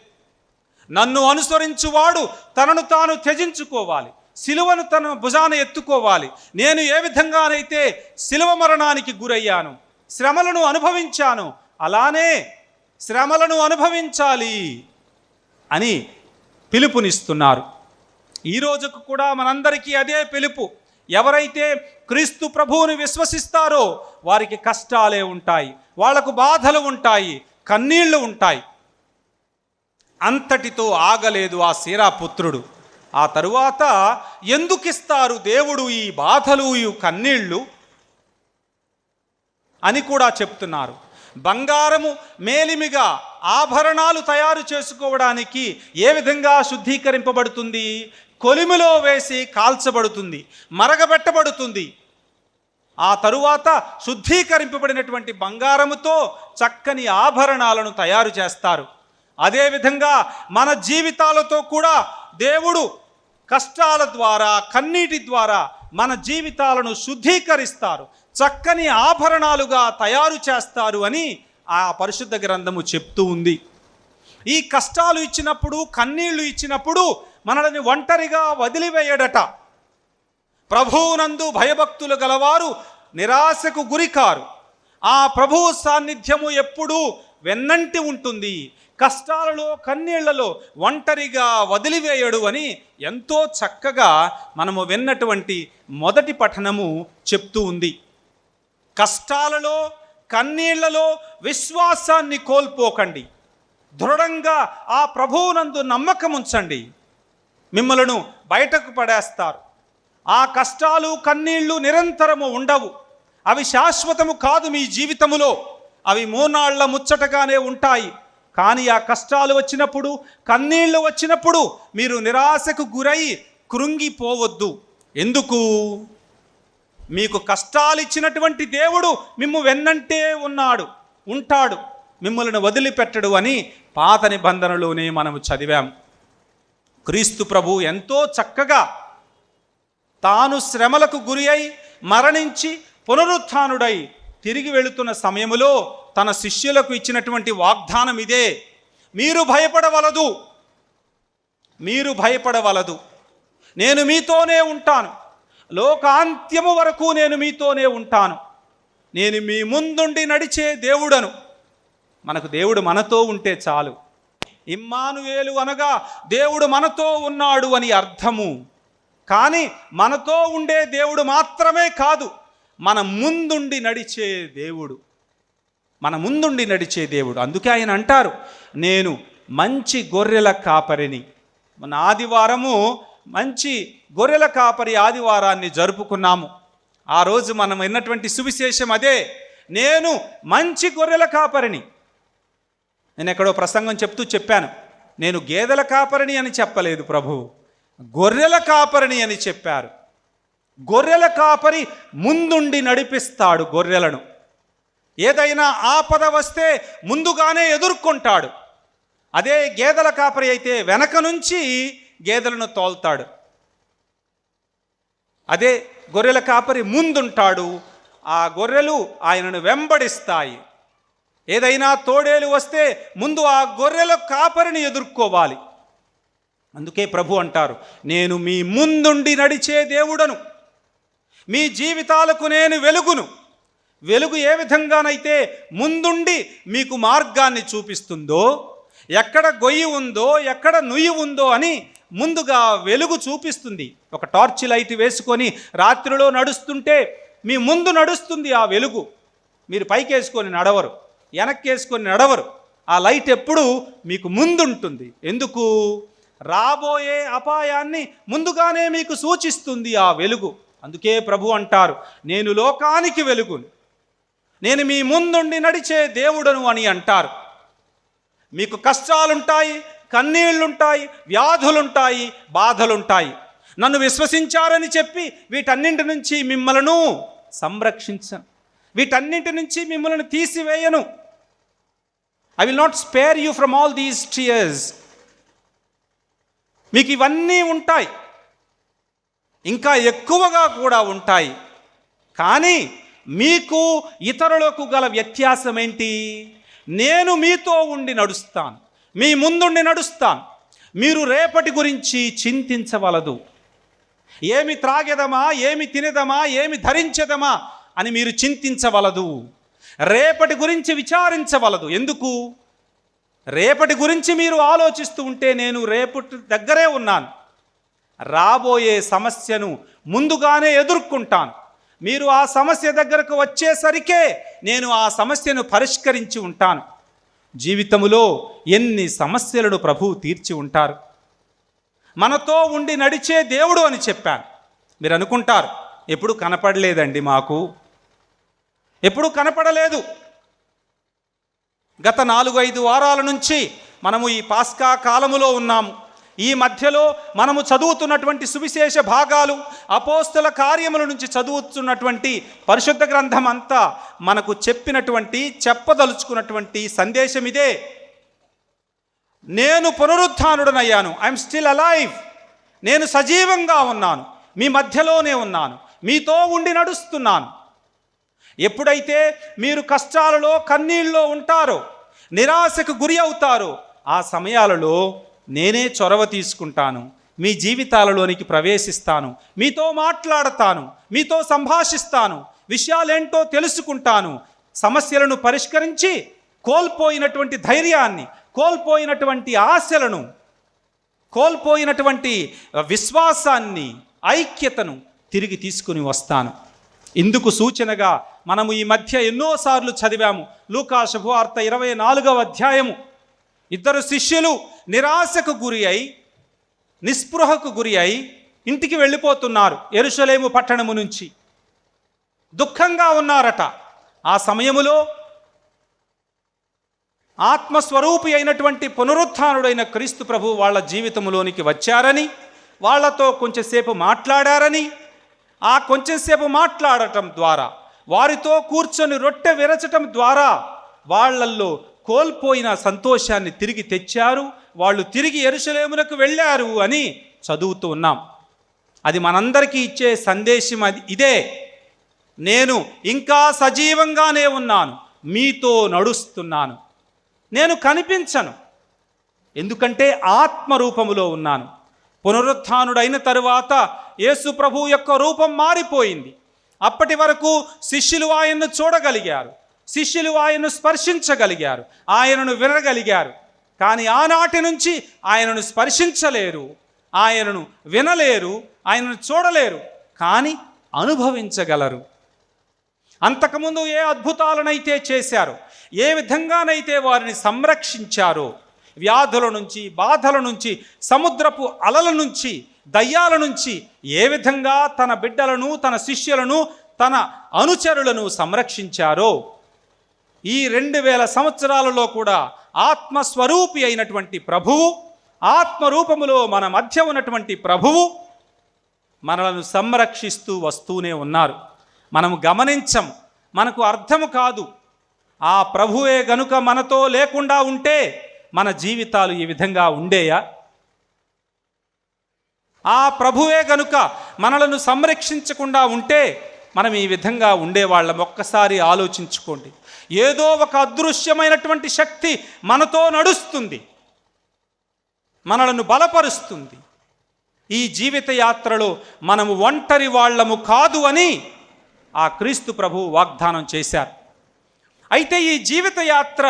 నన్ను అనుసరించువాడు తనను తాను త్యజించుకోవాలి, సిలువను తన భుజాన ఎత్తుకోవాలి. నేను ఏ విధంగానైతే సిలువ మరణానికి గురయ్యాను, శ్రమలను అనుభవించాను, అలానే శ్రమలను అనుభవించాలి అని పిలుపునిస్తున్నారు. ఈ రోజుకు కూడా మనందరికీ అదే పిలుపు. ఎవరైతే క్రీస్తు ప్రభువుని విశ్వసిస్తారో వారికి కష్టాలే ఉంటాయి, వాళ్లకు బాధలు ఉంటాయి, కన్నీళ్లు ఉంటాయి. అంతటితో ఆగలేదు ఆ సీరాపుత్రుడు. ఆ తరువాత ఎందుకిస్తారు దేవుడు ఈ బాధలు, ఈ కన్నీళ్లు అని కూడా చెప్తున్నారు. బంగారము మేలిమిగా ఆభరణాలు తయారు చేసుకోవడానికి ఏ విధంగా శుద్ధీకరింపబడుతుంది? కొలిమిలో వేసి కాల్చబడుతుంది, మరగబెట్టబడుతుంది. ఆ తరువాత శుద్ధీకరింపబడినటువంటి బంగారముతో చక్కని ఆభరణాలను తయారు చేస్తారు. అదేవిధంగా మన జీవితాలతో కూడా దేవుడు కష్టాల ద్వారా, కన్నీటి ద్వారా మన జీవితాలను శుద్ధీకరిస్తారు, చక్కని ఆభరణాలుగా తయారు చేస్తారు అని ఆ పరిశుద్ధ గ్రంథము చెప్తూ ఉంది. ఈ కష్టాలు ఇచ్చినప్పుడు, కన్నీళ్లు ఇచ్చినప్పుడు మనల్ని ఒంటరిగా వదిలివేయడట. ప్రభువునందు భయభక్తులు గలవారు నిరాశకు గురికారు. ఆ ప్రభువు సాన్నిధ్యము ఎప్పుడూ వెన్నంటి ఉంటుంది. కష్టాలలో, కన్నీళ్లలో ఒంటరిగా వదిలివేయడు అని ఎంతో చక్కగా మనము విన్నటువంటి మొదటి పఠనము చెప్తూ ఉంది. కష్టాలలో, కన్నీళ్లలో విశ్వాసాన్ని కోల్పోకండి. దృఢంగా ఆ ప్రభువునందు నమ్మకం ఉంచండి. మిమ్మలను బయటకు పడేస్తారు. ఆ కష్టాలు, కన్నీళ్లు నిరంతరము ఉండవు. అవి శాశ్వతము కాదు. మీ జీవితములో అవి మూనాళ్ల ముచ్చటగానే ఉంటాయి. కానీ ఆ కష్టాలు వచ్చినప్పుడు, కన్నీళ్లు వచ్చినప్పుడు మీరు నిరాశకు గురై కృంగిపోవద్దు. ఎందుకు? మీకు కష్టాలు ఇచ్చినటువంటి దేవుడు మిమ్ము వెన్నంటే ఉంటాడు, మిమ్మల్ని వదిలిపెట్టడు అని పాత నిబంధనలోనే మనము చదివాం. క్రీస్తు ప్రభు ఎంతో చక్కగా తాను శ్రమలకు గురి అయి మరణించి పునరుత్థానుడై తిరిగి వెళుతున్న సమయములో తన శిష్యులకు ఇచ్చినటువంటి వాగ్దానం ఇదే: మీరు భయపడవలదు, నేను మీతోనే ఉంటాను, లోకాంత్యము వరకు నేను మీతోనే ఉంటాను, నేను మీ ముందుండి నడిచే దేవుడను. మనకు దేవుడు మనతో ఉంటే చాలు. ఇమ్మానుయేలు అనగా దేవుడు మనతో ఉన్నాడు అని అర్థము. కానీ మనతో ఉండే దేవుడు మాత్రమే కాదు, మన ముందుండి నడిచే దేవుడు. మన ముందుండి నడిచే దేవుడు. అందుకే ఆయన అంటారు, నేను మంచి గొర్రెల కాపరిని. మన ఆదివారము మంచి గొర్రెల కాపరి ఆదివారాన్ని జరుపుకున్నాము. ఆ రోజు మనం విన్నటువంటి సువిశేషం అదే, నేను మంచి గొర్రెల కాపరిని. నేను ఎక్కడో ప్రసంగం చెప్తూ చెప్పాను, నేను గేదెల కాపరిని అని చెప్పలేదు ప్రభువు, గొర్రెల కాపరిని అని చెప్పారు. గొర్రెల కాపరి ముందుండి నడిపిస్తాడు గొర్రెలను. ఏదైనా ఆపద వస్తే ముందుగానే ఎదుర్కొంటాడు. అదే గేదెల కాపరి అయితే వెనక నుంచి గేదెలను తోల్తాడు. అదే గొర్రెల కాపరి ముందుంటాడు, ఆ గొర్రెలు ఆయనను వెంబడిస్తాయి. ఏదైనా తోడేలు వస్తే ముందు ఆ గొర్రెల కాపరిని ఎదుర్కోవాలి. అందుకే ప్రభు అంటారు, నేను మీ ముందుండి నడిచే దేవుడను, మీ జీవితాలకు నేను వెలుగును. వెలుగు ఏ విధంగానైతే ముందుండి మీకు మార్గాన్ని చూపిస్తుందో, ఎక్కడ గొయ్యి ఉందో ఎక్కడ నుయ్యి ఉందో అని ముందుగా వెలుగు చూపిస్తుంది. ఒక టార్చ్ లైట్ వేసుకొని రాత్రిలో నడుస్తుంటే మీ ముందు నడుస్తుంది ఆ వెలుగు. మీరు పైకేసుకొని నడవరు, వెనక్కేసుకొని నడవరు. ఆ లైట్ ఎప్పుడు మీకు ముందుంటుంది. ఎందుకు? రాబోయే అపాయాన్ని ముందుగానే మీకు సూచిస్తుంది ఆ వెలుగు. అందుకే ప్రభు అంటారు, నేను లోకానికి వెలుగును, నేను మీ ముందుండి నడిచే దేవుడను అని అంటారు. మీకు కష్టాలుంటాయి, కన్నీళ్లుంటాయి, వ్యాధులుంటాయి, బాధలుంటాయి. నన్ను విశ్వసించారని చెప్పి వీటన్నింటి నుంచి మిమ్మలను సంరక్షించను, వీటన్నింటి నుంచి మిమ్మల్ని తీసివేయను. I will not spare you from all these tears. మీకు ఇవన్నీ ఉంటాయి, ఇంకా ఎక్కువగా కూడా ఉంటాయి. కానీ మీకు ఇతరులకు గల వ్యత్యాసం ఏంటి? నేను మీతో ఉండి నడుస్తాను, మీ ముందుండి నడుస్తాను. మీరు రేపటి గురించి చింతించవలదు. ఏమి త్రాగెదమా, ఏమి తినేదమా, ఏమి ధరించెదమా అని మీరు చింతించవలదు. రేపటి గురించి విచారించవలదు. ఎందుకు? రేపటి గురించి మీరు ఆలోచిస్తూ ఉంటే నేను రేపటి దగ్గరే ఉన్నాను. రాబోయే సమస్యను ముందుగానే ఎదుర్కొంటాను. మీరు ఆ సమస్య దగ్గరకు వచ్చేసరికే నేను ఆ సమస్యను పరిష్కరించి ఉంటాను. జీవితంలో ఎన్ని సమస్యలను ప్రభువు తీర్చి ఉంటారు. మనతో ఉండి నడిచే దేవుడు అని చెప్పాను. మీరు అనుకుంటారు, ఎప్పుడు కనపడలేదండి, మాకు ఎప్పుడు కనపడలేదు. గత 4-5 వారాల నుంచి మనము ఈ పాస్కా కాలములో ఉన్నాము. ఈ మధ్యలో మనము చదువుతున్నటువంటి సువిశేష భాగాలు, అపోస్తల కార్యముల నుంచి చదువుతున్నటువంటి పరిశుద్ధ గ్రంథం అంతా మనకు చెప్పదలుచుకున్నటువంటి సందేశం ఇదే. నేను పునరుత్థానుడనయ్యాను, ఐఎమ్ స్టిల్ అలైవ్. నేను సజీవంగా ఉన్నాను, మీ మధ్యలోనే ఉన్నాను, మీతో ఉండి నడుస్తున్నాను. ఎప్పుడైతే మీరు కష్టాలలో, కన్నీళ్ళలో ఉంటారో, నిరాశకు గురి అవుతారో, ఆ సమయాలలో నేనే చొరవ తీసుకుంటాను, మీ జీవితాలలోనికి ప్రవేశిస్తాను, మీతో మాట్లాడతాను, మీతో సంభాషిస్తాను, విషయాలేంటో తెలుసుకుంటాను. సమస్యలను పరిష్కరించి కోల్పోయినటువంటి ధైర్యాన్ని, కోల్పోయినటువంటి ఆశలను, కోల్పోయినటువంటి విశ్వాసాన్ని, ఐక్యతను తిరిగి తీసుకుని వస్తాను. ఇందుకు సూచనగా మనము ఈ మధ్య ఎన్నోసార్లు చదివాము. లూకా శుభవార్త 24వ అధ్యాయము. 2 శిష్యులు నిరాశకు గురి అయి, నిస్పృహకు గురి అయి ఇంటికి వెళ్ళిపోతున్నారు. యెరూషలేము పట్టణము నుంచి దుఃఖంగా ఉన్నారట. ఆ సమయములో ఆత్మస్వరూపి అయినటువంటి పునరుత్థానుడైన క్రీస్తు ప్రభు వాళ్ళ జీవితంలోనికి వచ్చారని, వాళ్లతో కొంచెంసేపు మాట్లాడారని, ఆ కొంచెంసేపు మాట్లాడటం ద్వారా, వారితో కూర్చొని రొట్టె విరచటం ద్వారా వాళ్ళల్లో కోల్పోయిన సంతోషాన్ని తిరిగి తెచ్చారు. వాళ్ళు తిరిగి యెరూషలేమునకు వెళ్ళారు అని చదువుతూ ఉన్నాం. అది మనందరికీ ఇచ్చే సందేశం ఇదే. నేను ఇంకా సజీవంగానే ఉన్నాను, మీతో నడుస్తున్నాను. నేను కనిపించను, ఎందుకంటే ఆత్మరూపములో ఉన్నాను. పునరుత్థానుడైన తరువాత యేసు ప్రభు యొక్క రూపం మారిపోయింది. అప్పటి వరకు శిష్యులు ఆయన్ను చూడగలిగారు, శిష్యులు ఆయన్ను స్పర్శించగలిగారు, ఆయనను వినగలిగారు. కానీ ఆనాటి నుంచి ఆయనను స్పర్శించలేరు, ఆయనను వినలేరు, ఆయనను చూడలేరు, కానీ అనుభవించగలరు. అంతకుముందు ఏ అద్భుతాలనైతే చేశారు, ఏ విధంగానైతే వారిని సంరక్షించారో, వ్యాధుల నుంచి, బాధల నుంచి, సముద్రపు అలల నుంచి, దయ్యాల నుంచి ఏ విధంగా తన బిడ్డలను, తన శిష్యులను, తన అనుచరులను సంరక్షించారో, ఈ 2000 సంవత్సరాలలో కూడా ఆత్మస్వరూపి అయినటువంటి ప్రభువు, ఆత్మరూపములో మన మధ్య ఉన్నటువంటి ప్రభువు మనలను సంరక్షిస్తూ వస్తూనే ఉన్నారు. మనము గమనించం, మనకు అర్థము కాదు. ఆ ప్రభువే గనుక మనతో లేకుండా ఉంటే మన జీవితాలు ఈ విధంగా ఉండేయా? ఆ ప్రభువే గనుక మనలను సంరక్షించకుండా ఉంటే మనం ఈ విధంగా ఉండేవాళ్ళం. ఒక్కసారి ఆలోచించుకోండి. ఏదో ఒక అదృశ్యమైనటువంటి శక్తి మనతో నడుస్తుంది, మనలను బలపరుస్తుంది. ఈ జీవిత యాత్రలో మనము ఒంటరి వాళ్ళము కాదు అని ఆ క్రీస్తు ప్రభువు వాగ్దానం చేశారు. అయితే ఈ జీవిత యాత్ర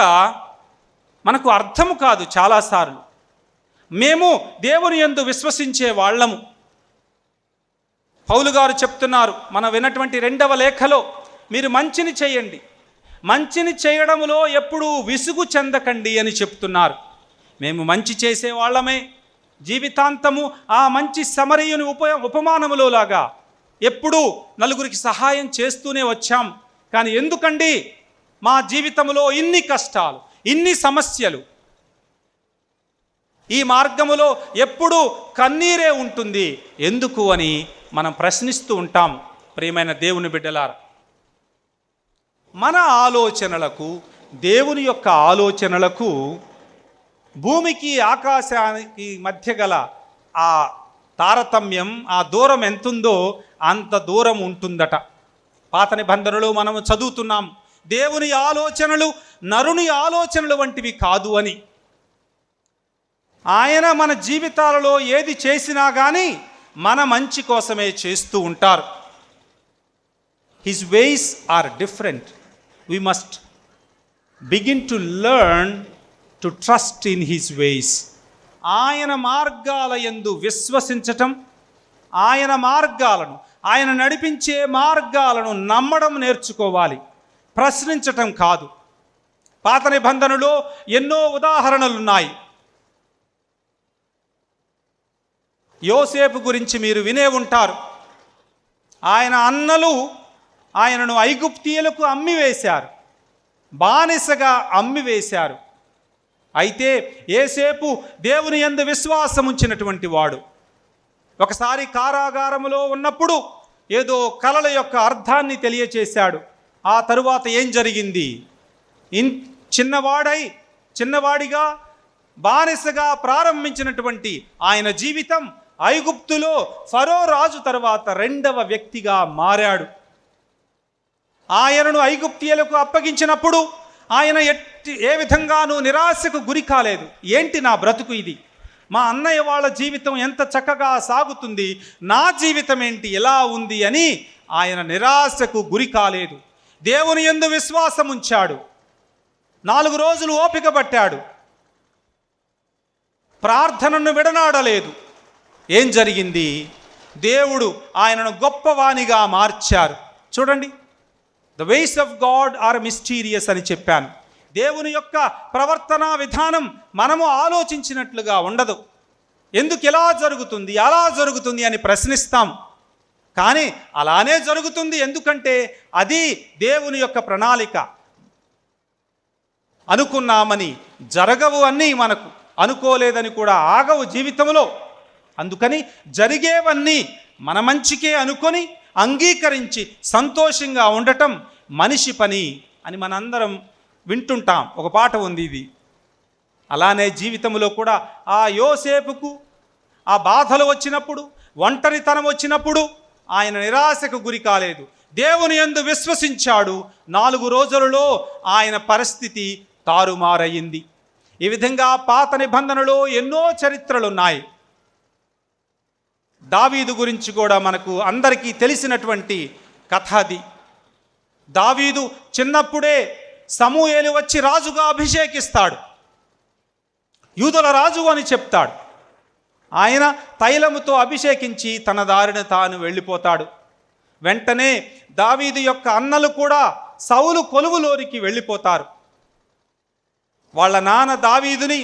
మనకు అర్థము కాదు. చాలాసార్లు మేము దేవుని యందు విశ్వసించే వాళ్ళము. పౌలు గారు చెప్తున్నారు మనం విన్నటువంటి 2వ లేఖలో, మీరు మంచిని చేయండి, మంచిని చేయడంలో ఎప్పుడూ విసుగు చెందకండి అని చెప్తున్నారు. మేము మంచి చేసే వాళ్ళమే. జీవితాంతము ఆ మంచి సమరయుని ఉపమానములో లాగా ఎప్పుడూ నలుగురికి సహాయం చేస్తూనే వచ్చాం. కానీ ఎందుకండి మా జీవితంలో ఇన్ని కష్టాలు, ఇన్ని సమస్యలు? ఈ మార్గములో ఎప్పుడూ కన్నీరే ఉంటుంది ఎందుకు అని మనం ప్రశ్నిస్తూ ఉంటాం. ప్రియమైన దేవుని బిడ్డలారా, మన ఆలోచనలకు, దేవుని యొక్క ఆలోచనలకు, భూమికి ఆకాశానికి మధ్య గల ఆ తారతమ్యం, ఆ దూరం ఎంతుందో అంత దూరం ఉంటుందట. పాత నిబంధనలు మనము చదువుతున్నాం, దేవుని ఆలోచనలు నరుని ఆలోచనలు వంటివి కాదు అని. ఆయన మన జీవితాలలో ఏది చేసినా కానీ మన మంచి కోసమే చేస్తూ ఉంటారు. His ways are different. We must begin to learn to trust in his ways. ఆయన మార్గాల యందు విశ్వసించటం, ఆయన మార్గాలను, ఆయన నడిపించే మార్గాలను నమ్మడం నేర్చుకోవాలి, ప్రశ్నించటం కాదు. పాత నిబంధనలో ఎన్నో ఉదాహరణలున్నాయి. యోసేపు గురించి మీరు వినే ఉంటారు. ఆయన అన్నలు ఆయనను ఐగుప్తీయులకు అమ్మివేశారు, బానిసగా అమ్మివేశారు. అయితే యోసేపు దేవుని యందు విశ్వాసం ఉంచినటువంటి వాడు. ఒకసారి కారాగారములో ఉన్నప్పుడు ఏదో కలల యొక్క అర్థాన్ని తెలియచేశాడు. ఆ తరువాత ఏం జరిగింది? చిన్నవాడిగా బానిసగా ప్రారంభించినటువంటి ఆయన జీవితం ఐగుప్తులో ఫరో రాజు తర్వాత 2వ వ్యక్తిగా మారాడు. ఆయనను ఐగుప్తీయులకు అప్పగించినప్పుడు ఆయన ఏ విధంగానూ నిరాశకు గురి కాలేదు. ఏంటి నా బ్రతుకు ఇది, మా అన్నయ్య వాళ్ళ జీవితం ఎంత చక్కగా సాగుతుంది, నా జీవితం ఏంటి ఎలా ఉంది అని ఆయన నిరాశకు గురి కాలేదు. దేవుని యందు విశ్వాసం ఉంచాడు. 4 రోజులు ఓపిక పట్టాడు, ప్రార్థనను విడనాడలేదు. ఏం జరిగింది? దేవుడు ఆయనను గొప్పవానిగా మార్చారు. చూడండి, the ways of God are mysterious అని చెప్పాను. దేవుని యొక్క ప్రవర్తనా విధానం మనము ఆలోచించినట్లుగా ఉండదు. ఎందుకు ఇలా జరుగుతుంది, అలా జరుగుతుంది అని ప్రశ్నిస్తాం, కానీ అలానే జరుగుతుంది. ఎందుకంటే అది దేవుని యొక్క ప్రణాళిక. అనుకున్నామని జరగవు అన్నీ, మనకు అనుకోలేదని కూడా ఆగవు జీవితంలో. అందుకని జరిగేవన్నీ మన మంచికే అనుకొని అంగీకరించి సంతోషంగా ఉండటం మనిషి పని అని మనందరం వింటుంటాం. ఒక పాట ఉంది ఇది. అలానే జీవితంలో కూడా ఆ యోసేపుకు ఆ బాధలు వచ్చినప్పుడు, ఒంటరితనం వచ్చినప్పుడు ఆయన నిరాశకు గురి కాలేదు. దేవుని యందు విశ్వసించాడు. 4 రోజులలో ఆయన పరిస్థితి తారుమారయ్యింది. ఈ విధంగా పాత నిబంధనలో ఎన్నో చరిత్రలు ఉన్నాయి. దావీదు గురించి కూడా మనకు అందరికీ తెలిసినటువంటి కథ అది. దావీదు చిన్నప్పుడే సమూయేలు వచ్చి రాజుగా అభిషేకిస్తాడు, యూదుల రాజు అని చెప్తాడు. ఆయన తైలముతో అభిషేకించి తన దారిన తాను వెళ్ళిపోతాడు. వెంటనే దావీదు యొక్క అన్నలు కూడా సౌలు కొలువులోనికి వెళ్ళిపోతారు. వాళ్ళ నాన్న దావీదుని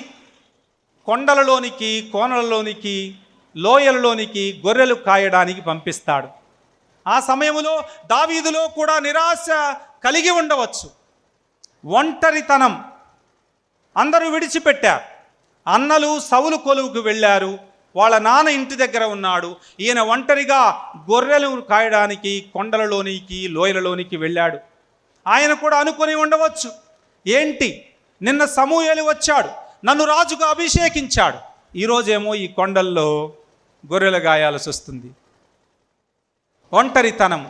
కొండలలోనికి, కోనలలోనికి, లోయలలోనికి గొర్రెలు కాయడానికి పంపిస్తాడు. ఆ సమయంలో దావీదులో కూడా నిరాశ కలిగి ఉండవచ్చు. ఒంటరితనం, అందరూ విడిచిపెట్టారు. అన్నలు సౌలు కొలువుకు వెళ్ళారు, వాళ్ళ నాన్న ఇంటి దగ్గర ఉన్నాడు. ఈయన ఒంటరిగా గొర్రెలు కాయడానికి కొండలలోనికి, లోయలలోనికి వెళ్ళాడు. ఆయన కూడా అనుకొని ఉండవచ్చు, ఏంటి నిన్న సమూయేలు వచ్చాడు, నన్ను రాజుగా అభిషేకించాడు, ఈరోజేమో ఈ కొండల్లో గొర్రెలు గాయాల్సి వస్తుంది. ఒంటరితనం.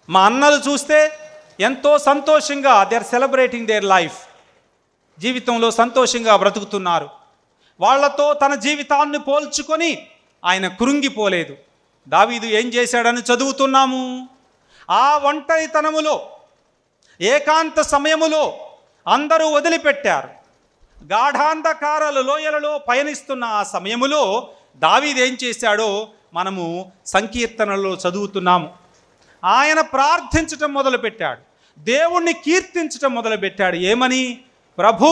మా అన్నలు చూస్తే ఎంతో సంతోషంగా, they are celebrating their life, జీవితంలో సంతోషంగా బ్రతుకుతున్నారు. వాళ్లతో తన జీవితాన్ని పోల్చుకొని ఆయన కృంగిపోలేదు. దావీదు ఏం చేశాడని చదువుతున్నాము. ఆ ఒంటరితనములో, ఏకాంత సమయములో అందరూ వదిలిపెట్టారు. గాఢాంధకారాల లోయలలో పయనిస్తున్న ఆ సమయములో దావీదు ఏం చేశాడో మనము సంకీర్తనలో చదువుతున్నాము. ఆయన ప్రార్థించటం మొదలుపెట్టాడు, దేవుణ్ణి కీర్తించటం మొదలుపెట్టాడు. ఏమని? ప్రభూ,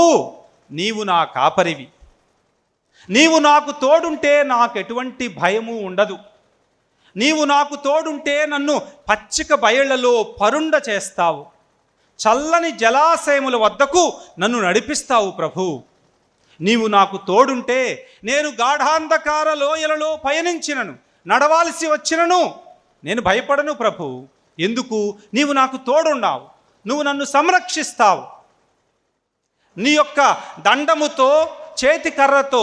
నీవు నా కాపరివి, నీవు నాకు తోడుంటే నాకు ఎటువంటి భయము ఉండదు, నీవు నాకు తోడుంటే నన్ను పచ్చిక బయళ్లలో పరుండ చేస్తావు, చల్లని జలాశయముల వద్దకు నన్ను నడిపిస్తావు ప్రభు. నీవు నాకు తోడుంటే నేను గాఢాంధకార లోయలలో పయనించినను, నడవాల్సి వచ్చినను నేను భయపడను ప్రభు. ఎందుకు? నీవు నాకు తోడున్నావు, నువ్వు నన్ను సంరక్షిస్తావు. నీ యొక్క దండముతో, చేతి కర్రతో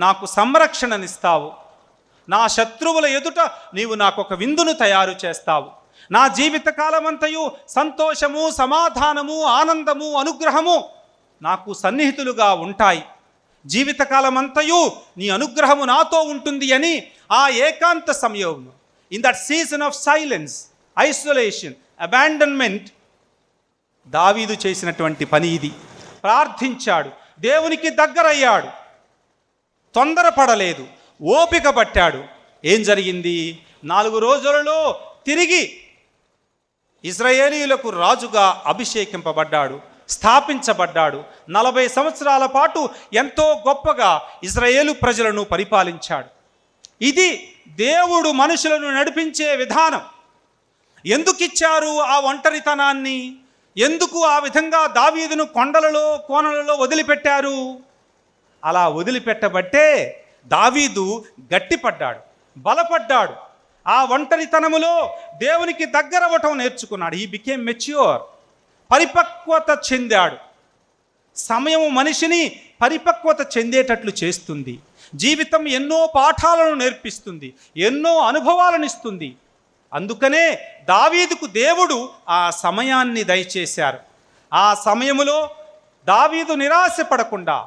నాకు సంరక్షణనిస్తావు. నా శత్రువుల ఎదుట నీవు నాకు ఒక విందును తయారు చేస్తావు. నా జీవితకాలమంతయు సంతోషము, సమాధానము, ఆనందము, అనుగ్రహము నాకు సన్నిహితులుగా ఉంటాయి. జీవితకాలమంతయు నీ అనుగ్రహము నాతో ఉంటుంది అని ఆ ఏకాంత సమయంలో, in that season of silence, isolation, abandonment, దావీదు చేసినటువంటి పని ఇది. ప్రార్థించాడు, దేవునికి దగ్గరయ్యాడు, తొందరపడలేదు, ఓపిక పట్టాడు. ఏం జరిగింది? 4 రోజులలో తిరిగి ఇశ్రాయేలీయులకు రాజుగా అభిషేకింపబడ్డాడు, స్థాపించబడ్డాడు. 40 సంవత్సరాల పాటు ఎంతో గొప్పగా ఇశ్రాయేలు ప్రజలను పరిపాలించాడు. ఇది దేవుడు మనుషులను నడిపించే విధానం. ఎందుకు ఇచ్చారు ఆ ఒంటరితనాన్ని? ఎందుకు ఆ విధంగా దావీదును కొండలలో, కోనలలో వదిలిపెట్టారు? అలా వదిలిపెట్టబట్టే దావీదు గట్టిపడ్డాడు, బలపడ్డాడు. ఆ ఒంటరితనములో దేవునికి దగ్గరవ్వటం నేర్చుకున్నాడు. హీ బికేమ్ మెచ్యూర్, పరిపక్వత చెందాడు. సమయం మనిషిని పరిపక్వత చెందేటట్లు చేస్తుంది. జీవితం ఎన్నో పాఠాలను నేర్పిస్తుంది, ఎన్నో అనుభవాలను ఇస్తుంది. అందుకనే దావీదుకు దేవుడు ఆ సమయాన్ని దయచేశారు. ఆ సమయములో దావీదు నిరాశపడకుండా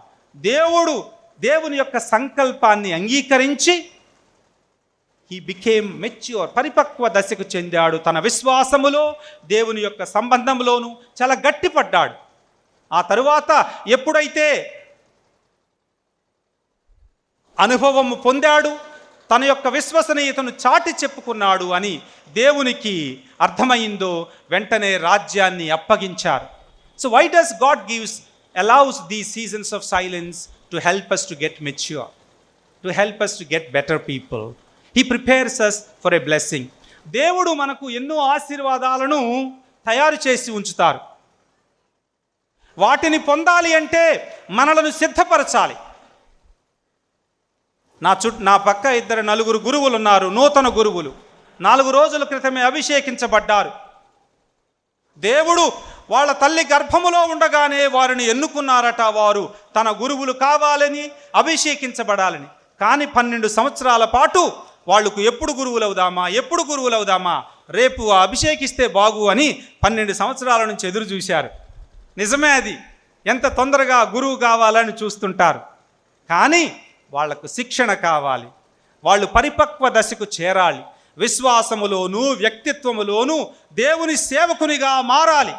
దేవుని యొక్క సంకల్పాన్ని అంగీకరించి హీ బికేమ్ మెచ్యూర్, పరిపక్వ దశకు చెందాడు. తన విశ్వాసములో, దేవుని యొక్క సంబంధంలోనూ చాలా గట్టిపడ్డాడు. ఆ తరువాత ఎప్పుడైతే అనుభవము పొందాడు, తన యొక్క విశ్వసనీయతను చాటి చెప్పుకున్నాడు అని దేవునికి అర్థమైందో వెంటనే రాజ్యాన్ని అప్పగించారు. So why does God allows these seasons of silence to help us to get mature, to help us to get better people. He prepares us for a blessing. దేవుడు మనకు ఎన్నో ఆశీర్వాదాలను తయారు చేసి ఉంచుతారు. వాటిని పొందాలి అంటే మనలను సిద్ధపరచాలి. నా పక్క 4 గురువులు ఉన్నారు, నూతన గురువులు. 4 రోజుల క్రితమే అభిషేకించబడ్డారు. దేవుడు వాళ్ళ తల్లి గర్భములో ఉండగానే వారిని ఎన్నుకున్నారట. వారు తన గురువులు కావాలని, అభిషేకించబడాలని. కానీ 12 సంవత్సరాల పాటు వాళ్లకు ఎప్పుడు గురువులవుదామా, రేపు అభిషేకిస్తే బాగు అని 12 సంవత్సరాల నుంచి ఎదురు చూశారు. నిజమే, అది ఎంత తొందరగా గురువు కావాలని చూస్తుంటారు. కానీ వాళ్లకు శిక్షణ కావాలి, వాళ్ళు పరిపక్వ దశకు చేరాలి. విశ్వాసములోనూ, వ్యక్తిత్వములోనూ దేవుని సేవకునిగా మారాలి.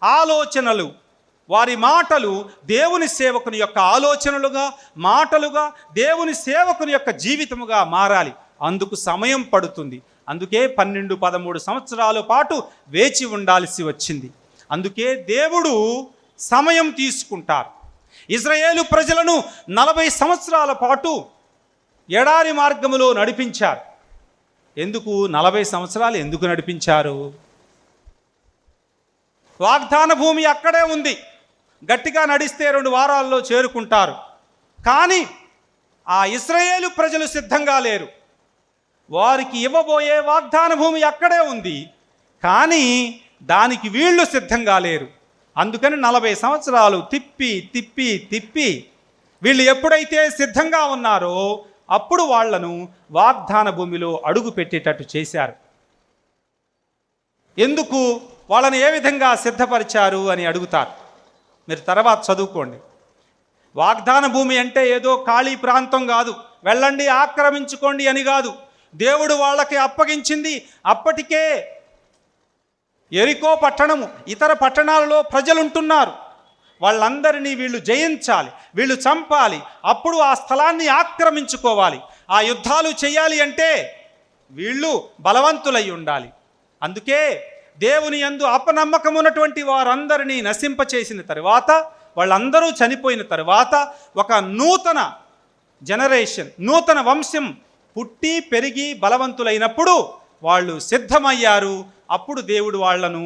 ఆలోచనలు, వారి మాటలు దేవుని సేవకుని యొక్క ఆలోచనలుగా, మాటలుగా దేవుని సేవకుని యొక్క జీవితముగా మారాలి. అందుకు సమయం పడుతుంది. అందుకే 12-13 సంవత్సరాల పాటు వేచి ఉండాల్సి వచ్చింది. అందుకే దేవుడు సమయం తీసుకుంటారు. ఇశ్రాయేలు ప్రజలను 40 సంవత్సరాల పాటు ఎడారి మార్గములో నడిపించారు. ఎందుకు 40 సంవత్సరాలు ఎందుకు నడిపించారు? వాగ్దాన భూమి అక్కడే ఉంది. గట్టిగా నడిస్తే 2 వారాల్లో చేరుకుంటారు. కానీ ఆ ఇశ్రాయేలు ప్రజలు సిద్ధంగా లేరు. వారికి ఇవ్వబోయే వాగ్దాన భూమి అక్కడే ఉంది, కానీ దానికి వీళ్ళు సిద్ధంగా లేరు. అందుకని 40 సంవత్సరాలు తిప్పి తిప్పి తిప్పి వీళ్ళు ఎప్పుడైతే సిద్ధంగా ఉన్నారో అప్పుడు వాళ్లను వాగ్దాన భూమిలో అడుగు పెట్టేటట్టు చేశారు. ఎందుకు వాళ్ళని ఏ విధంగా సిద్ధపరిచారు అని అడుగుతారు. మీరు తర్వాత చదువుకోండి. వాగ్దాన భూమి అంటే ఏదో ఖాళీ ప్రాంతం కాదు, వెళ్ళండి ఆక్రమించుకోండి అని కాదు. దేవుడు వాళ్ళకి అప్పగించింది అప్పటికే యెరికో పట్టణము, ఇతర పట్టణాలలో ప్రజలుంటున్నారు. వాళ్ళందరినీ వీళ్ళు జయించాలి, వీళ్ళు చంపాలి, అప్పుడు ఆ స్థలాన్ని ఆక్రమించుకోవాలి. ఆ యుద్ధాలు చేయాలి అంటే వీళ్ళు బలవంతులై ఉండాలి. అందుకే దేవుని యందు అపనమ్మకం ఉన్నటువంటి వారందరినీ నశింపచేసిన తరువాత, వాళ్ళందరూ చనిపోయిన తరువాత ఒక నూతన జనరేషన్, నూతన వంశం పుట్టి పెరిగి బలవంతులైనప్పుడు వాళ్ళు సిద్ధమయ్యారు. అప్పుడు దేవుడు వాళ్లను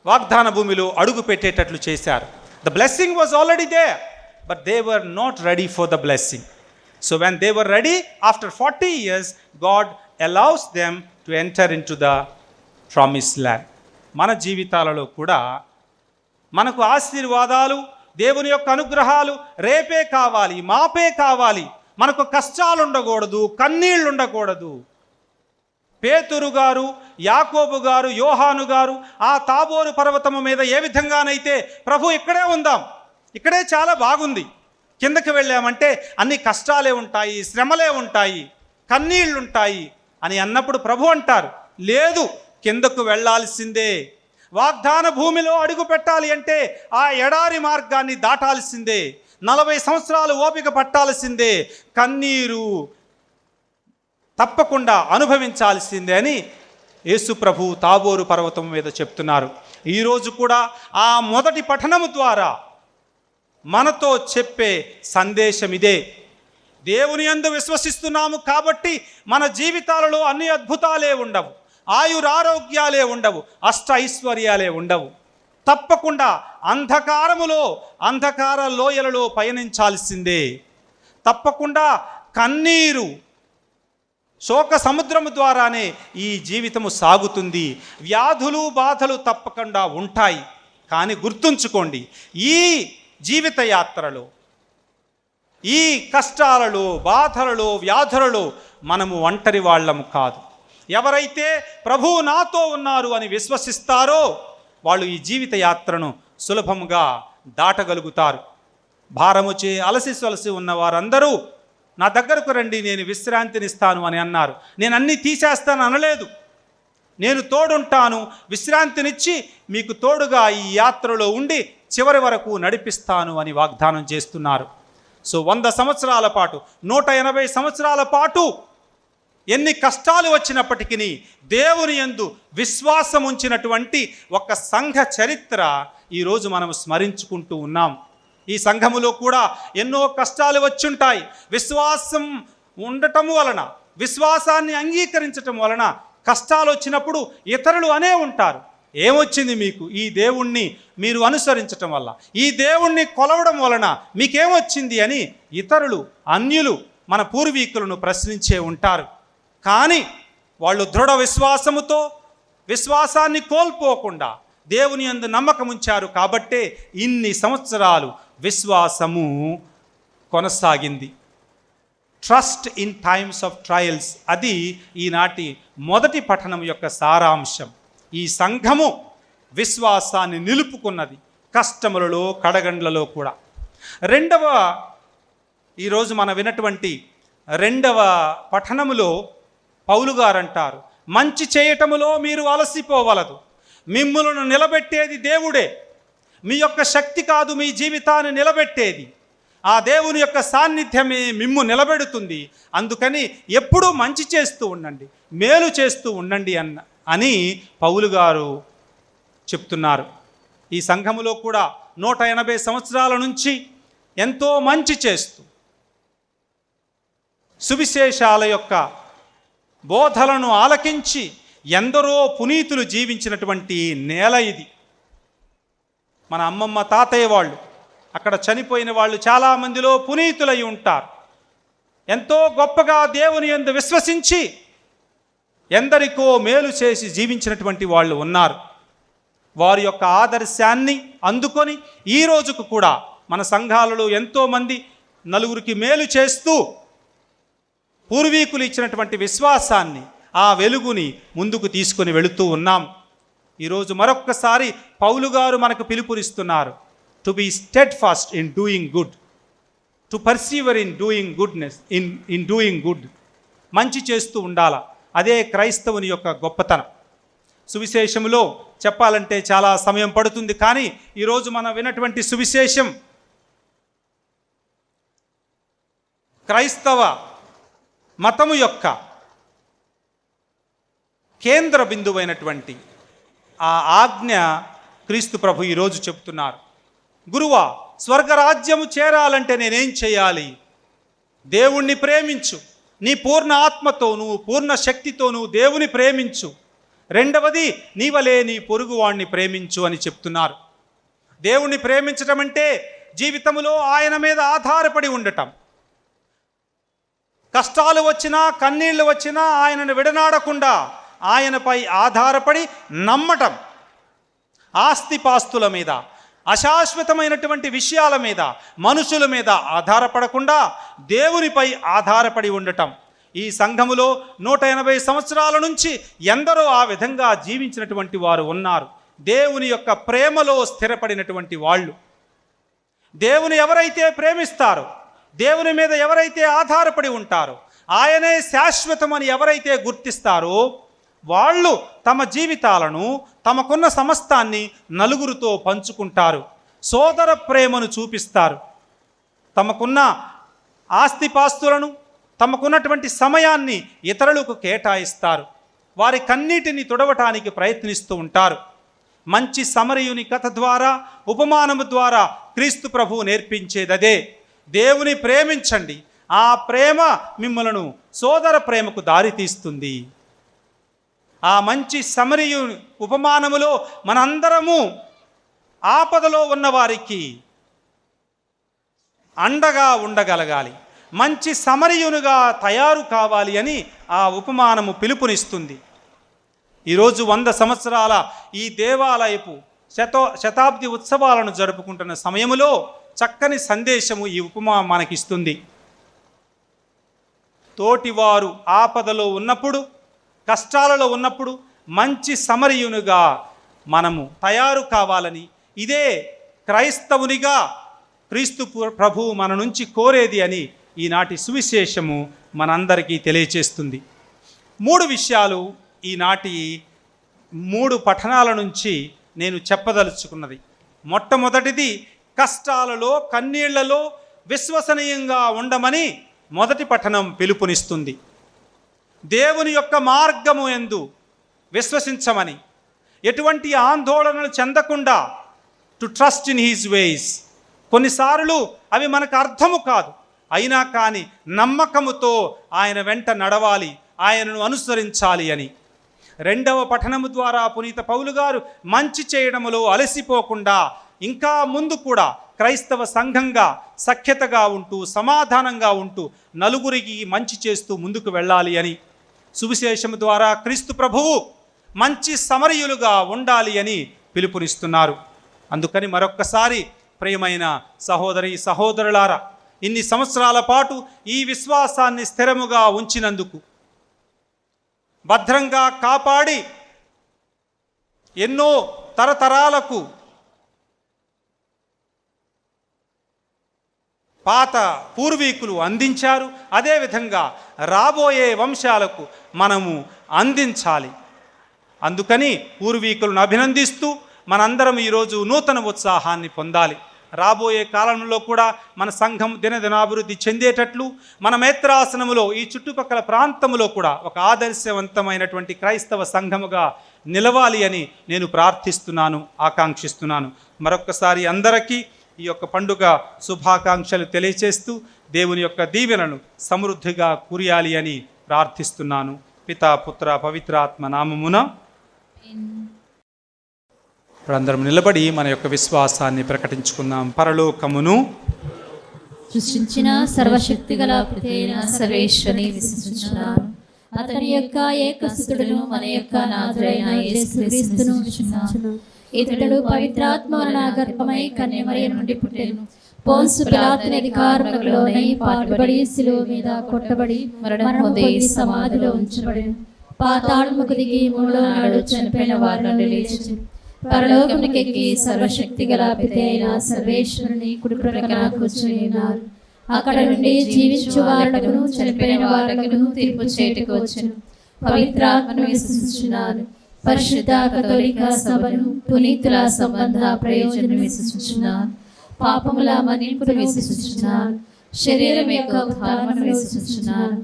వాగ్దాన భూమిలో అడుగు పెట్టేటట్లు చేశారు. The blessing was already there, but they were not ready for the blessing. So when they were ready, after 40 years, God allows them to enter into the promised land. మన జీవితాలలో కూడా మనకు ఆశీర్వాదాలు, దేవుని యొక్క అనుగ్రహాలు రేపే కావాలి, మాపే కావాలి. మనకు కష్టాలు ఉండకూడదు, కన్నీళ్ళు ఉండకూడదు. పేతురు గారు, యాకోబు గారు, యోహాను గారు ఆ తాబోరు పర్వతము మీద ఏ విధంగానైతే ప్రభు ఇక్కడే ఉందాం, ఇక్కడే చాలా బాగుంది, కిందకి వెళ్ళామంటే అన్ని కష్టాలే ఉంటాయి, శ్రమలే ఉంటాయి, కన్నీళ్ళుంటాయి అని అన్నప్పుడు ప్రభు అంటారు, లేదు కిందకు వెళ్ళాల్సిందే. వాగ్దాన భూమిలో అడుగు పెట్టాలి అంటే ఆ ఎడారి మార్గాన్ని దాటాల్సిందే. 40 సంవత్సరాలు ఓపిక పట్టాల్సిందే. కన్నీరు తప్పకుండా అనుభవించాల్సిందే అని యేసు ప్రభు తాబోరు పర్వతం మీద చెప్తున్నారు. ఈరోజు కూడా ఆ మొదటి పఠనము ద్వారా మనతో చెప్పే సందేశం ఇదే. దేవుని యందు విశ్వసిస్తున్నాము కాబట్టి మన జీవితాలలో అన్ని అద్భుతాలే ఉండవు, ఆయురారోగ్యాలే ఉండవు, అష్ట ఐశ్వర్యాలే ఉండవు. తప్పకుండా అంధకార లోయలలో పయనించాల్సిందే. తప్పకుండా కన్నీరు, శోక సముద్రము ద్వారానే ఈ జీవితము సాగుతుంది. వ్యాధులు బాధలు తప్పకుండా ఉంటాయి. కానీ గుర్తుంచుకోండి, ఈ జీవిత యాత్రలో, ఈ కష్టాలలో, బాధలలో, వ్యాధులలో మనము ఒంటరి వాళ్ళము కాదు. ఎవరైతే ప్రభువు నాతో ఉన్నారు అని విశ్వసిస్తారో వాళ్ళు ఈ జీవిత యాత్రను సులభంగా దాటగలుగుతారు. భారముచే అలసి సొలసి ఉన్న వారందరూ నా దగ్గరకు రండి, నేను విశ్రాంతినిస్తాను అని అన్నారు. నేను అన్నీ తీసేస్తాను అనలేదు. నేను తోడుంటాను, విశ్రాంతినిచ్చి మీకు తోడుగా ఈ యాత్రలో ఉండి చివరి వరకు నడిపిస్తాను అని వాగ్దానం చేస్తున్నారు. సో 100 సంవత్సరాల పాటు, 180 సంవత్సరాల పాటు ఎన్ని కష్టాలు వచ్చినప్పటికీ దేవుని యందు విశ్వాసం ఉంచినటువంటి ఒక సంఘ చరిత్ర ఈరోజు మనం స్మరించుకుంటూ ఉన్నాం. ఈ సంఘములో కూడా ఎన్నో కష్టాలు వచ్చుంటాయి. విశ్వాసం ఉండటం వలన, విశ్వాసాన్ని అంగీకరించటం వలన కష్టాలు వచ్చినప్పుడు ఇతరులు అనే ఉంటారు, ఏమొచ్చింది మీకు ఈ దేవుణ్ణి మీరు అనుసరించటం వల్ల, ఈ దేవుణ్ణి కొలవడం వలన మీకేమొచ్చింది అని ఇతరులు, అన్యులు మన పూర్వీకులను ప్రశ్నించే ఉంటారు. కానీ వాళ్ళు దృఢ విశ్వాసముతో, విశ్వాసాన్ని కోల్పోకుండా దేవుని యందు నమ్మకం ఉంచారు కాబట్టే ఇన్ని సంవత్సరాలు విశ్వాసము కొనసాగింది. Trust in times of trials, అది ఈనాటి మొదటి పఠనం యొక్క సారాంశం. ఈ సంఘము విశ్వాసాన్ని నిలుపుకున్నది కష్టములలో, కడగండ్లలో కూడా. ఈరోజు మనం విన్నటువంటి 2వ పఠనములో పౌలు గారు అంటారు, మంచి చేయటములో మీరు అలసిపోవలదు, మిమ్ములను నిలబెట్టేది దేవుడే, మీ యొక్క శక్తి కాదు మీ జీవితాన్ని నిలబెట్టేది, ఆ దేవుని యొక్క సాన్నిధ్యమే మిమ్ము నిలబెడుతుంది. అందుకని ఎప్పుడూ మంచి చేస్తూ ఉండండి, మేలు చేస్తూ ఉండండి అని పౌలు గారు చెప్తున్నారు. ఈ సంఘములో కూడా 180 సంవత్సరాల నుంచి ఎంతో మంచి చేస్తూ సువిశేషాల యొక్క బోధలను ఆలకించి ఎందరో పునీతులు జీవించినటువంటి నేల ఇది. మన అమ్మమ్మ తాతయ్య వాళ్ళు అక్కడ చనిపోయిన వాళ్ళు చాలామందిలో పునీతులై ఉంటారు. ఎంతో గొప్పగా దేవుని యందు విశ్వసించి ఎందరికో మేలు చేసి జీవించినటువంటి వాళ్ళు ఉన్నారు. వారి యొక్క ఆదర్శాన్ని అందుకొని ఈ రోజుకు కూడా మన సంఘాలలో ఎంతోమంది నలుగురికి మేలు చేస్తూ పూర్వీకులు ఇచ్చినటువంటి విశ్వాసాన్ని, ఆ వెలుగుని ముందుకు తీసుకొని వెళుతూ ఉన్నాం. ఈరోజు మరొక్కసారి పౌలు గారు మనకు పిలుపునిస్తున్నారు. To be steadfast in doing good, to persevere in doing goodness, in doing good. మంచి చేస్తూ ఉండాల. అదే క్రైస్తవుని యొక్క గొప్పతనం. సువిశేషములో చెప్పాలంటే చాలా సమయం పడుతుంది, కానీ ఈరోజు మనం విన్నటువంటి సువిశేషం క్రైస్తవ మతము యొక్క కేంద్ర బిందువైనటువంటి ఆ ఆజ్ఞ క్రీస్తు ప్రభు ఈరోజు చెప్తున్నారు. గురువా, స్వర్గరాజ్యము చేరాలంటే నేనేం చేయాలి? దేవుణ్ణి ప్రేమించు, నీ పూర్ణ ఆత్మతో, నువ్వు పూర్ణ శక్తితో నువ్వు దేవుని ప్రేమించు. రెండవది, నీవలే నీ పొరుగువాణ్ణి ప్రేమించు అని చెప్తున్నారు. దేవుణ్ణి ప్రేమించటం అంటే జీవితంలో ఆయన మీద ఆధారపడి ఉండటం. కష్టాలు వచ్చినా, కన్నీళ్లు వచ్చినా ఆయనను విడనాడకుండా ఆయనపై ఆధారపడి నమ్మటం. ఆస్తిపాస్తుల మీద, అశాశ్వతమైనటువంటి విషయాల మీద, మనుషుల మీద ఆధారపడకుండా దేవునిపై ఆధారపడి ఉండటం. ఈ సంఘములో 180 సంవత్సరాల నుంచి ఎందరో ఆ విధంగా జీవించినటువంటి వారు ఉన్నారు. దేవుని యొక్క ప్రేమలో స్థిరపడినటువంటి వాళ్ళు. దేవుని ఎవరైతే ప్రేమిస్తారో, దేవుని మీద ఎవరైతే ఆధారపడి ఉంటారో, ఆయనే శాశ్వతమని ఎవరైతే గుర్తిస్తారో వాళ్ళు తమ జీవితాలను, తమకున్న సమస్తాన్ని నలుగురితో పంచుకుంటారు. సోదర ప్రేమను చూపిస్తారు. తమకున్న ఆస్తిపాస్తులను, తమకున్నటువంటి సమయాన్ని ఇతరులకు కేటాయిస్తారు. వారి కన్నీటిని తుడవటానికి ప్రయత్నిస్తూ ఉంటారు. మంచి సమరయుని కథ ద్వారా, ఉపమానము ద్వారా క్రీస్తు ప్రభువు నేర్పించేదదే. దేవుని ప్రేమించండి, ఆ ప్రేమ మిమ్మలను సోదర ప్రేమకు దారితీస్తుంది. ఆ మంచి సమరయుని ఉపమానములో మనందరము ఆపదలో ఉన్నవారికి అండగా ఉండగలగాలి, మంచి సమరయునుగా తయారు కావాలి అని ఆ ఉపమానము పిలుపునిస్తుంది. ఈరోజు 100 సంవత్సరాల ఈ దేవాలయపు శతాబ్ది ఉత్సవాలను జరుపుకుంటున్న సమయములో చక్కని సందేశము ఈ ఉపమా మనకిస్తుంది. తోటివారు ఆపదలో ఉన్నప్పుడు, కష్టాలలో ఉన్నప్పుడు మంచి సమరయునుగా మనము తయారు కావాలని, ఇదే క్రైస్తవునిగా క్రీస్తు ప్రభువు మన నుంచి కోరేది అని ఈనాటి సువిశేషము మనందరికీ తెలియచేస్తుంది. 3 విషయాలు ఈనాటి 3 పఠనాల నుంచి నేను చెప్పదలుచుకున్నది. మొట్టమొదటిది, కష్టాలలో, కన్నీళ్లలో విశ్వసనీయంగా ఉండమని మొదటి పఠనం పిలుపునిస్తుంది. దేవుని యొక్క మార్గము యందు విశ్వసించమని, ఎటువంటి ఆందోళనలు చెందకుండా టు ట్రస్ట్ ఇన్ హీస్ వేస్. కొన్నిసార్లు అవి మనకు అర్థము కాదు, అయినా కానీ నమ్మకముతో ఆయన వెంట నడవాలి, ఆయనను అనుసరించాలి అని. రెండవ పఠనము ద్వారా పునీత పౌలు గారు మంచి చేయడములో అలసిపోకుండా ఇంకా ముందు కూడా క్రైస్తవ సంఘంగా సఖ్యతగా ఉంటూ, సమాధానంగా ఉంటూ, నలుగురికి మంచి చేస్తూ ముందుకు వెళ్ళాలి అని, సువిశేషము ద్వారా క్రీస్తు ప్రభువు మంచి సమరయులుగా ఉండాలి అని పిలుపునిస్తున్నారు. అందుకని మరొక్కసారి ప్రియమైన సహోదరి సహోదరులారా, ఇన్ని సంవత్సరాల పాటు ఈ విశ్వాసాన్ని స్థిరముగా ఉంచినందుకు, భద్రంగా కాపాడి ఎన్నో తరతరాలకు పాత పూర్వీకులు అందించారు. అదేవిధంగా రాబోయే వంశాలకు మనము అందించాలి. అందుకని పూర్వీకులను అభినందిస్తూ మనందరం ఈరోజు నూతన ఉత్సాహాన్ని పొందాలి. రాబోయే కాలంలో కూడా మన సంఘం దినదినాభివృద్ధి చెందేటట్లు మన మేత్రాసనములో ఈ చుట్టుపక్కల ప్రాంతంలో కూడా ఒక ఆదర్శవంతమైనటువంటి క్రైస్తవ సంఘముగా నిలవాలి అని నేను ప్రార్థిస్తున్నాను, ఆకాంక్షిస్తున్నాను. మరొక్కసారి అందరికీ ఈ యొక్క పండుగ శుభాకాంక్షలు తెలియచేస్తూ దేవుని యొక్క దీవెనలను సమృద్ధిగా కురియాలి అని ప్రార్థిస్తున్నాను. పితా పుత్ర పవిత్రాత్మ నామమున. అందరం నిలబడి మన యొక్క విశ్వాసాన్ని ప్రకటించుకుందాం. పరలోకమును సృష్టించిన సర్వశక్తి గల పితైన సర్వేశ్వరుని విశ్వసించుచున్నాను. అతని యొక్క ఏకసుతుడును మన యొక్క నాథుడైన యేసుక్రీస్తును విశ్వసించుచున్నాను. ఇతడు పవిత్రాత్మ వలన గర్భమై కన్యమరియ నుండి పుట్టెను. పోన్సు పిలాతుని అధికారములకు లోనై పాటుబడి శిలువ మీద కొట్టబడి మరణం పొంది సమాధిలో ఉంచబడెను. పాతాళముకు దిగి మూడో నాడు చనిపోయిన వారి నుండి లేచెను. పరలోకమునకెక్కి సర్వశక్తి గల పితైన సర్వేశ్వరుని కుడి ప్రక్కన కూర్చుని ఉన్నారు. అక్కడ నుండి జీవించు వారులకును చనిపోయిన వారులకును తీర్పు చేయుటకు వచ్చెను. పవిత్రాత్మను విశ్వసించుచున్నాను. పరిశుద్ధ కథోలిక సభను, పునీతుల సంబంధ ప్రయోజనం విశ్వసించుచున్నాను. పాపముల మన్నింపును విశ్వసించుచున్నాను. శరీరం యొక్క ఉత్థానమును విశ్వసించుచున్నాను.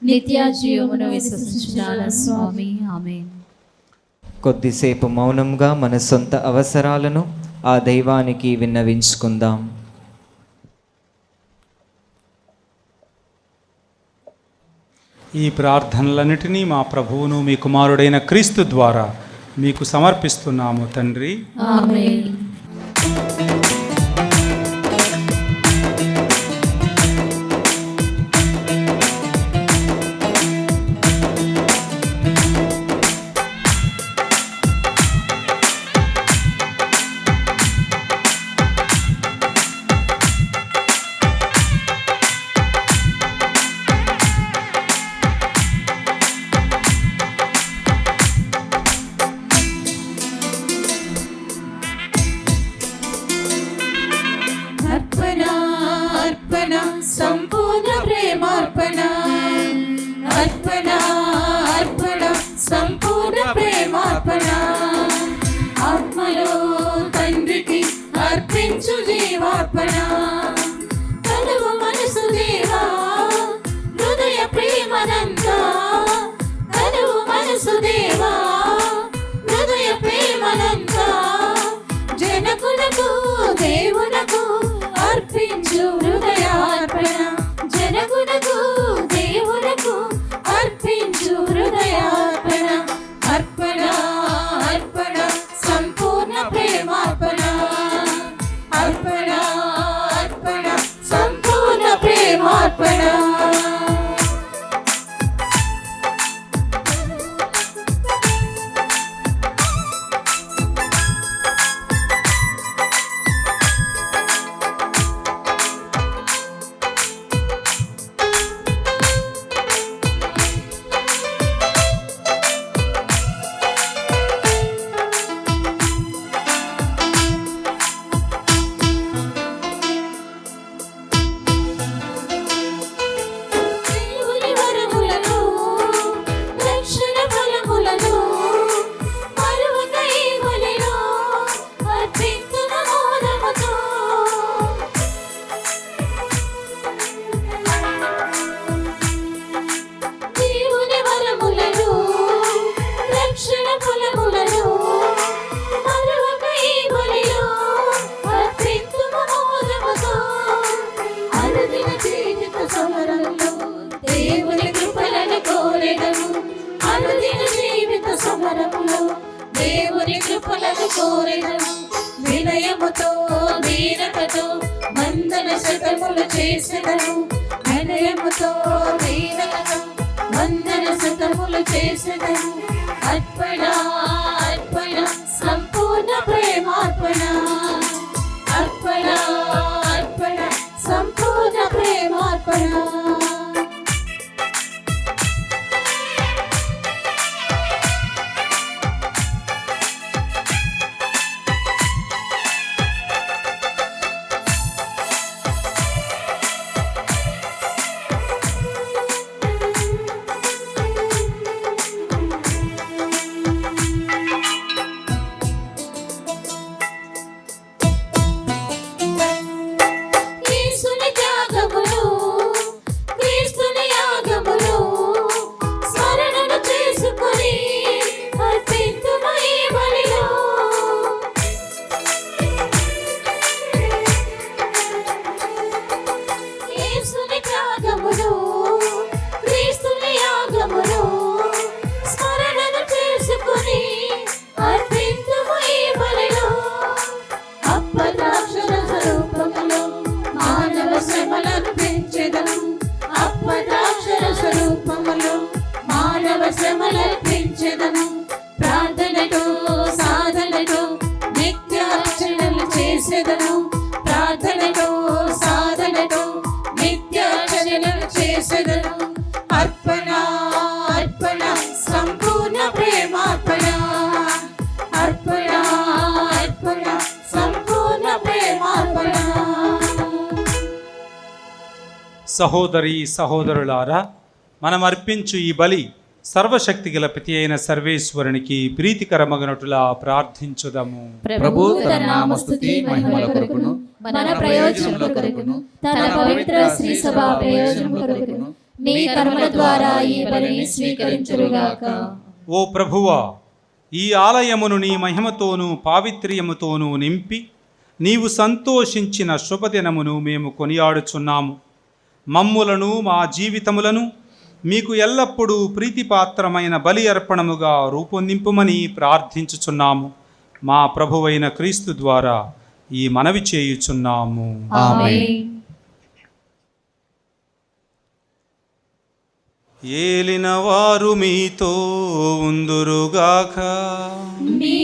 నిత్య జీవమును విశ్వసించుచున్నాను. స్వామి ఆమేన్. కొద్దిసేపు మౌనంగా మన సొంత అవసరాలను ఆ దైవానికి విన్నవించుకుందాం. ఈ ప్రార్థనలన్నిటినీ మా ప్రభువును మీ కుమారుడైన క్రీస్తు ద్వారా మీకు సమర్పిస్తున్నాము తండ్రి. ఆమేన్. సంపూర్ణ ప్రేమార్పణ, అర్పణ అర్పణ సంపూర్ణ ప్రేమార్పణ. ఆత్మలో తండ్రికి అర్పించు జీవార్పణ. కలువ మనసు దేవా హృదయ ప్రేమనంతా, కలువ మనసు దేవా హృదయ ప్రేమనంతా. జనకులకు దేవునకు అర్పించు హృదయార్పణ. జనకునకు దేవునకు అర్పించు హృదయార్పణ. అర్పణ అర్పణ సంపూర్ణ ప్రేమార్పణ. అర్పణ అర్పణ సంపూర్ణ ప్రేమార్పణ. దేవుని కృపలను కోరెదము. అనుదిన జీవిత సమరములో దేవుని కృపలను కోరెదము. వినయముతో దీనతతో వందన శతములు చేసెదము. వినయముతో దీనతతో వందన శతములు చేసెదము. అర్పణ అర్పణ సంపూర్ణ ప్రేమార్పణ. అర్పణ అర్పణ సంపూర్ణ ప్రేమార్పణ. సహోదరి సహోదరులారా, మనం అర్పించు ఈ బలి సర్వశక్తి గల పితి అయిన సర్వేశ్వరునికి ప్రీతికరమగనటులా ప్రార్థించుదము. ప్రభు తన నామస్తుతి మహిమల కొరకును మన ప్రయోజనముల కొరకును తన పవిత్ర శ్రీ సభ ప్రయోజనముల కొరకును మీ కర్మల ద్వారా ఈ బలిని స్వీకరించుగాక. ఓ ప్రభువా, ఈ ఆలయమును నీ మహిమతోనూ పావిత్ర్యముతోనూ నింపి నీవు సంతోషించిన శుభదినమును మేము కొనియాడుచున్నాము. మమ్ములను మా జీవితములను మీకు ఎల్లప్పుడూ ప్రీతిపాత్రమైన బలి అర్పణముగా రూపొందింపుమని ప్రార్థించుచున్నాము. మా ప్రభువైన క్రీస్తు ద్వారా ఈ మనవి చేయుచున్నాము. ఆమేన్. ఏలిన వారు మీతో ఉందురుగాక. మీ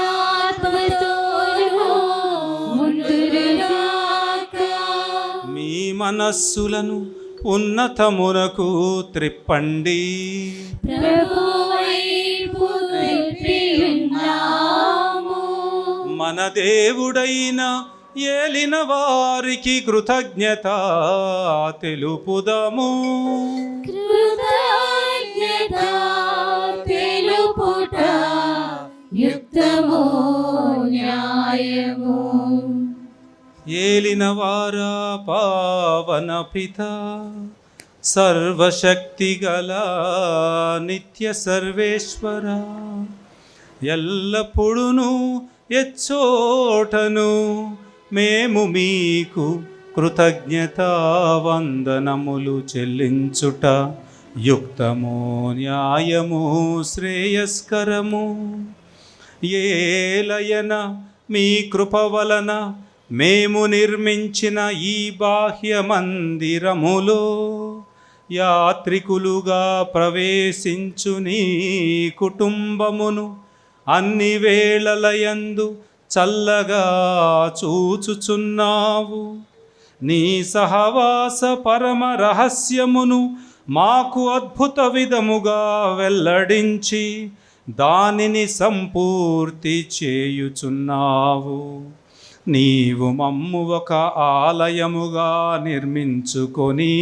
ఆత్మతోనూ ఉండురుగాక. మీ మనస్సులను ఉన్నతమునకు త్రిప్పండి. ప్రభువైపు త్రిప్పియున్నాము. మన దేవుడైన ఏలిన వారికి కృతజ్ఞత తెలుపుదము. కృతజ్ఞత తెలుపుట యుక్తము న్యాయము. ఏలిన వారా పావన పిత, సర్వశక్తి గల నిత్య సర్వేశ్వర, ఎల్లప్పుడును ఎచ్చోటను మేము మీకు కృతజ్ఞతా వందనములు చెల్లించుట యుక్తము న్యాయము శ్రేయస్కరము. ఏలయన మీ కృప వలన మేము నిర్మించిన ఈ బాహ్య మందిరములో యాత్రికులుగా ప్రవేశించు నీ కుటుంబమును అన్ని వేళలయందు చల్లగా చూచుచున్నావు. నీ సహవాస పరమ రహస్యమును మాకు అద్భుత విధముగా వెల్లడించి దానిని సంపూర్తి చేయుచున్నావు. నీవు మమ్ము ఒక ఆలయముగా నిర్మించుకొని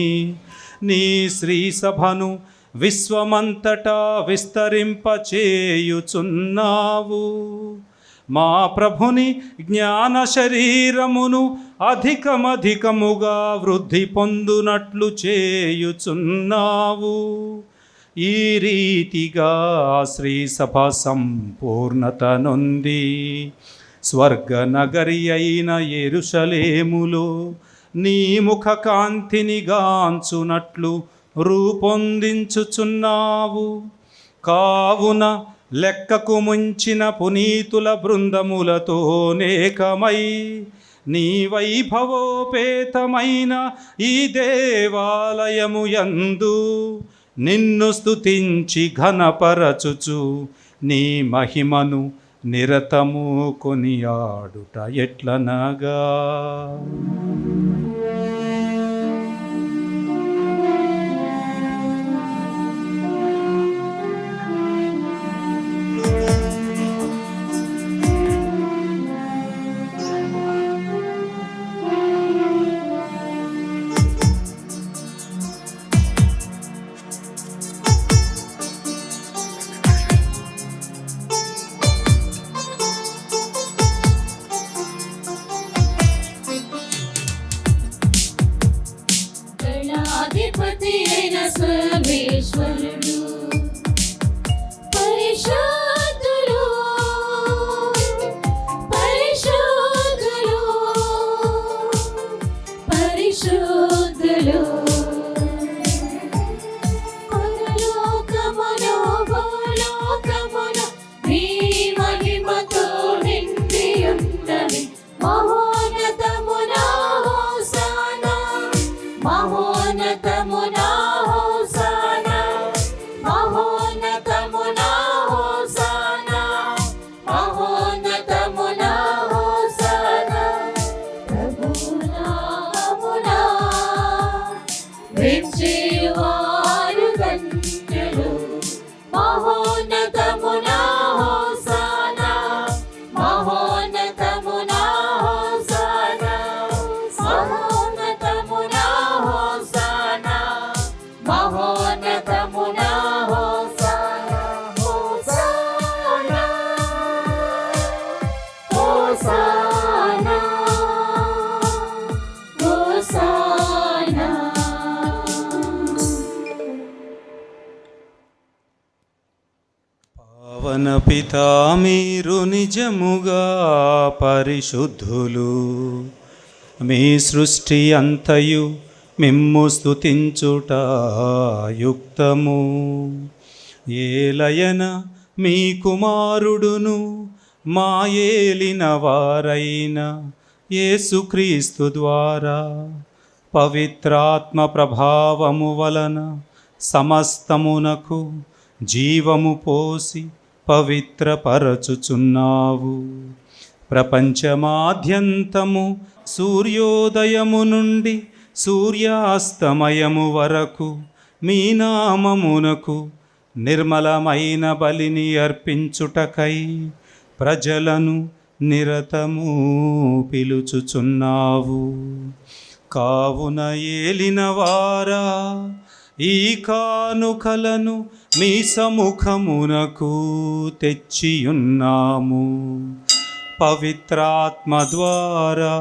నీ శ్రీ సభను విశ్వమంతటా విస్తరింపచేయుచున్నావు. మా ప్రభుని జ్ఞాన శరీరమును అధికమధికముగా వృద్ధి పొందునట్లు చేయుచున్నావు. ఈ రీతిగా శ్రీ సభ సంపూర్ణత నొంది స్వర్గనగరి అయిన యెరూషలేములో నీ ముఖ కాంతిని గాంచునట్లు రూపొందించుచున్నావు. కావున లెక్కకు ముంచిన పునీతుల బృందములతో నేకమై నీ వైభవోపేతమైన ఈ దేవాలయము యందు నిన్ను స్తుతించి ఘనపరచుచు నీ మహిమను నిరతము కొనియాడుట ఎట్లనగా. గణాధిపతి అయిన సర్వేశ్వరుడు పరిశుద్ధులు పరిశుద్ధులు పరిశుద్ధులు. పరలోకమును భూలోకమును మీ మహిమతో నిండి ఉన్నవి. మహోన్నతమునా హోసానా, మహోన్నతమునా హోసానా, మహోన్నతమునా హోసానా, మహోన్నతమునా హోసానా. ప్రభునామమునా వనపితా మీరు నిజముగా పరిశుద్ధులు, మీ సృష్టి అంతయు మిమ్ము స్తుతించుట యుక్తము. ఏలయన మీ కుమారుడును మా ఏలిన వారైన యేసుక్రీస్తు ద్వారా పవిత్రాత్మ ప్రభావము వలన సమస్తమునకు జీవము పోసి పవిత్రపరచుచున్నావు. ప్రపంచమాద్యంతము సూర్యోదయము నుండి సూర్యాస్తమయము వరకు మీ నామమునకు నిర్మలమైన బలిని అర్పించుటకై ప్రజలను నిరతము పిలుచుచున్నావు. కావున ఏలినవారా, ఈ కానుకలను మీ సముఖమునకు తెచ్చియున్నాము. పవిత్రాత్మ ద్వారా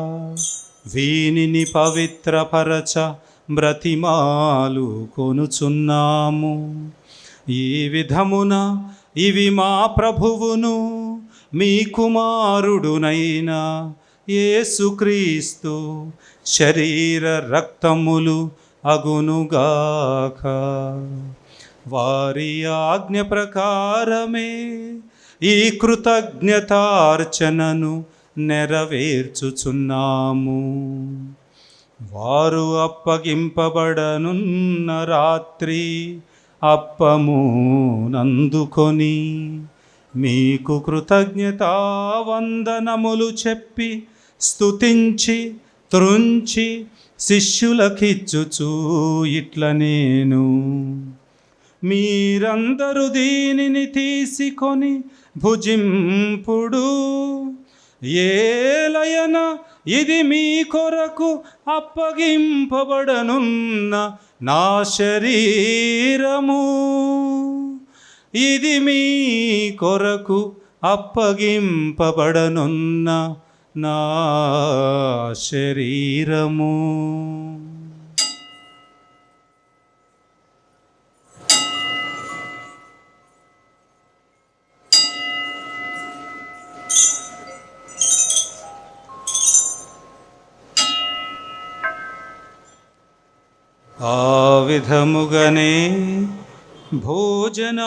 వీనిని పవిత్రపరచ బ్రతిమాలు కొనుచున్నాము. ఈ విధమున ఇవి మా ప్రభువును మీ కుమారుడునైన యేసుక్రీస్తు శరీర రక్తములు అగునుగాక. వారి ఆజ్ఞ ప్రకారమే ఈ కృతజ్ఞతార్చనను నెరవేర్చుచున్నాము. వారు అప్పగింపబడనున్న రాత్రి అప్పము నందుకొని మీకు కృతజ్ఞతా వందనములు చెప్పి స్తుతించి త్రుంచి శిష్యులకిచ్చుచూ ఇట్ల నేను, మీరందరూ దీనిని తీసుకొని భుజింపుడు. ఏలయన ఇది మీ కొరకు అప్పగింపబడనున్న నా శరీరము. ఇది మీ కొరకు అప్పగింపబడనున్న నా శరీరము. ఆ విధముగనే భోజనానంతరము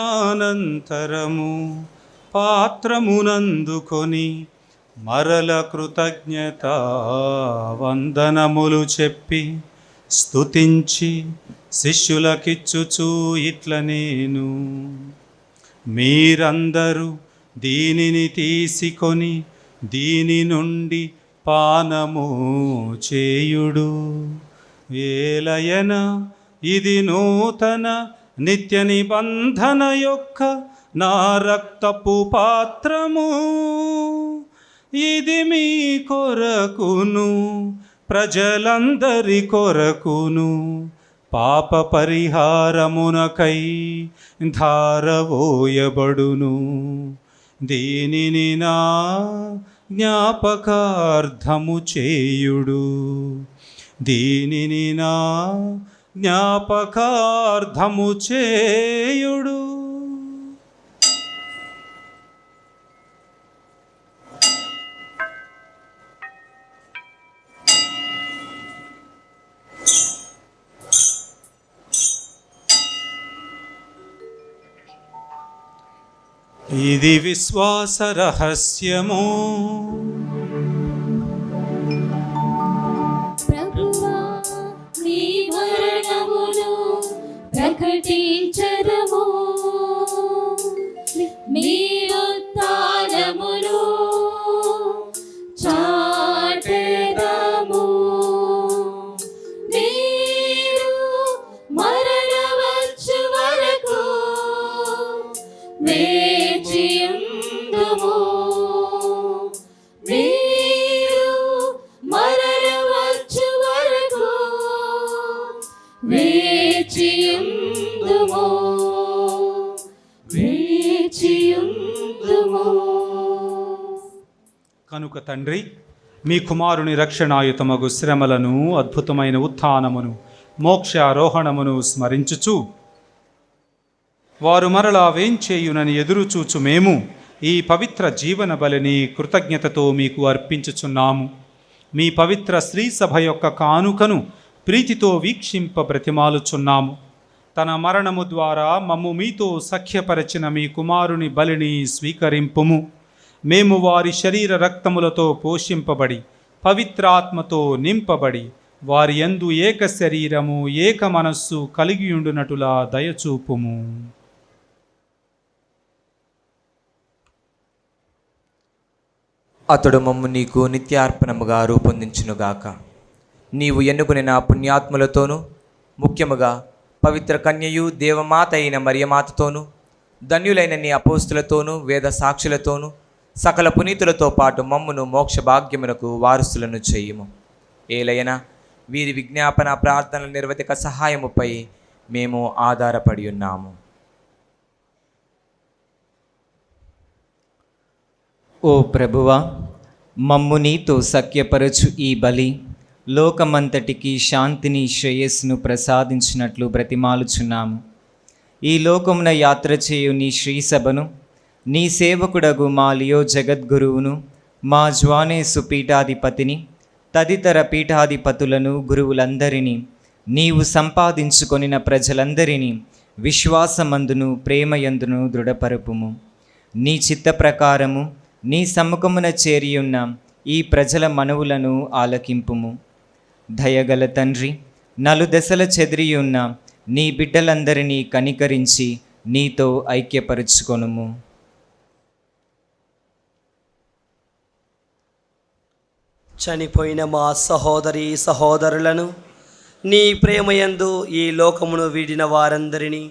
పాత్రమునందుకొని మరల కృతజ్ఞత వందనములు చెప్పి స్తుతించి శిష్యులకిచ్చుచూ ఇట్ల నేను, మీరందరూ దీనిని తీసుకొని దీని నుండి పానము చేయుడు. ఏలయన ఇది నూతన నిత్య నిబంధన యొక్క నా రక్తపు పాత్రము. ఇది మీ కొరకును ప్రజలందరి కొరకును పాప పరిహారమునకై ధారవోయబడును. దీనిని నా జ్ఞాపకార్థము చేయుడు. దీనిని నా జ్ఞాపకార్థము చేయుడు. ఇది విశ్వాస రహస్యము. ప్రభువా, నీ మరణమును ప్రకటించెదము, మీ ఉత్థానమును చాటెదము. మీరు మరల వచ్చు వరకు వేచియుందుము. మీరు మరల వచ్చు వరకు వేచియుందుము. వేచియుందుము. కనుక తండ్రి, మీ కుమారుని రక్షణాయుతమగు శ్రమలను, అద్భుతమైన ఉత్థానమును, మోక్షారోహణమును స్మరించుచు వారు మరలా వేంచేయునని ఎదురుచూచు మేము ఈ పవిత్ర జీవన బలిని కృతజ్ఞతతో మీకు అర్పించుచున్నాము. మీ పవిత్ర శ్రీ సభ యొక్క కానుకను ప్రీతితో వీక్షింప బ్రతిమాలుచున్నాము. తన మరణము ద్వారా మమ్ము మీతో సఖ్యపరచిన మీ కుమారుని బలిని స్వీకరింపుము. మేము వారి శరీర రక్తములతో పోషింపబడి పవిత్రాత్మతో నింపబడి వారి యందు ఏక శరీరము ఏక మనస్సు కలిగియుండునటులా దయచూపుము. అతడు మమ్ము నీకు నిత్యార్పణముగా రూపొందించునుగాక. నీవు ఎన్నుకుని పుణ్యాత్ములతోనూ ముఖ్యముగా పవిత్ర కన్యయు దేవమాత అయిన మరియమాతతోనూ ధన్యులైన నీ అపోస్తులతోనూ వేద సాక్షులతోనూ సకల పునీతులతో పాటు మమ్మును మోక్ష భాగ్యమునకు వారసులను చేయుము. ఏలైనా వీరి విజ్ఞాపన ప్రార్థనల నిర్వధిక సహాయముపై మేము ఆధారపడి ఉన్నాము. ఓ ప్రభువా, మమ్ము నీతో సఖ్యపరచు ఈ బలి లోకమంతటికి శాంతిని శ్రేయస్సును ప్రసాదించినట్లు బ్రతిమాలుచున్నాము. ఈ లోకమున యాత్ర చేయు నీ శ్రీసభను, నీ సేవకుడగు మా లియో జగద్గురువును, మా జ్వానేసు పీఠాధిపతిని, తదితర పీఠాధిపతులను, గురువులందరినీ, నీవు సంపాదించుకొనిన ప్రజలందరినీ విశ్వాసమందును ప్రేమయందును దృఢపరుపుము. నీ చిత్త ప్రకారము నీ సమ్ముఖమున చేరియున్న ఈ ప్రజల మనవులను ఆలకింపుము. దయగల తండ్రి, నలుదెసల చెదిరియున్న నీ బిడ్డలందరినీ కనికరించి నీతో ఐక్యపరుచుకొనుము. చనిపోయిన మా సహోదరి సహోదరులను నీ ప్రేమయందు ఈ లోకమును వీడిన వారందరినీ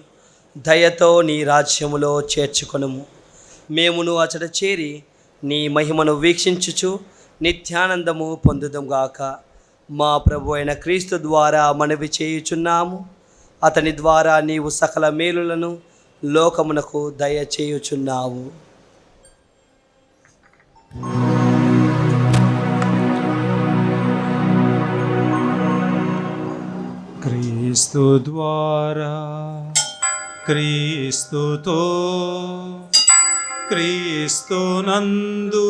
దయతో నీ రాజ్యములో చేర్చుకొనుము. మేమును అచట చేరి నీ మహిమను వీక్షించుచు నిత్యానందము పొందుదుగాక. మా ప్రభు అయిన క్రీస్తు ద్వారా మనవి చేయుచున్నాము. అతని ద్వారా నీవు సకల మేలులను లోకమునకు దయచేయుచున్నావు. క్రీస్తు ద్వారా, క్రీస్తుతో, క్రీస్తునందు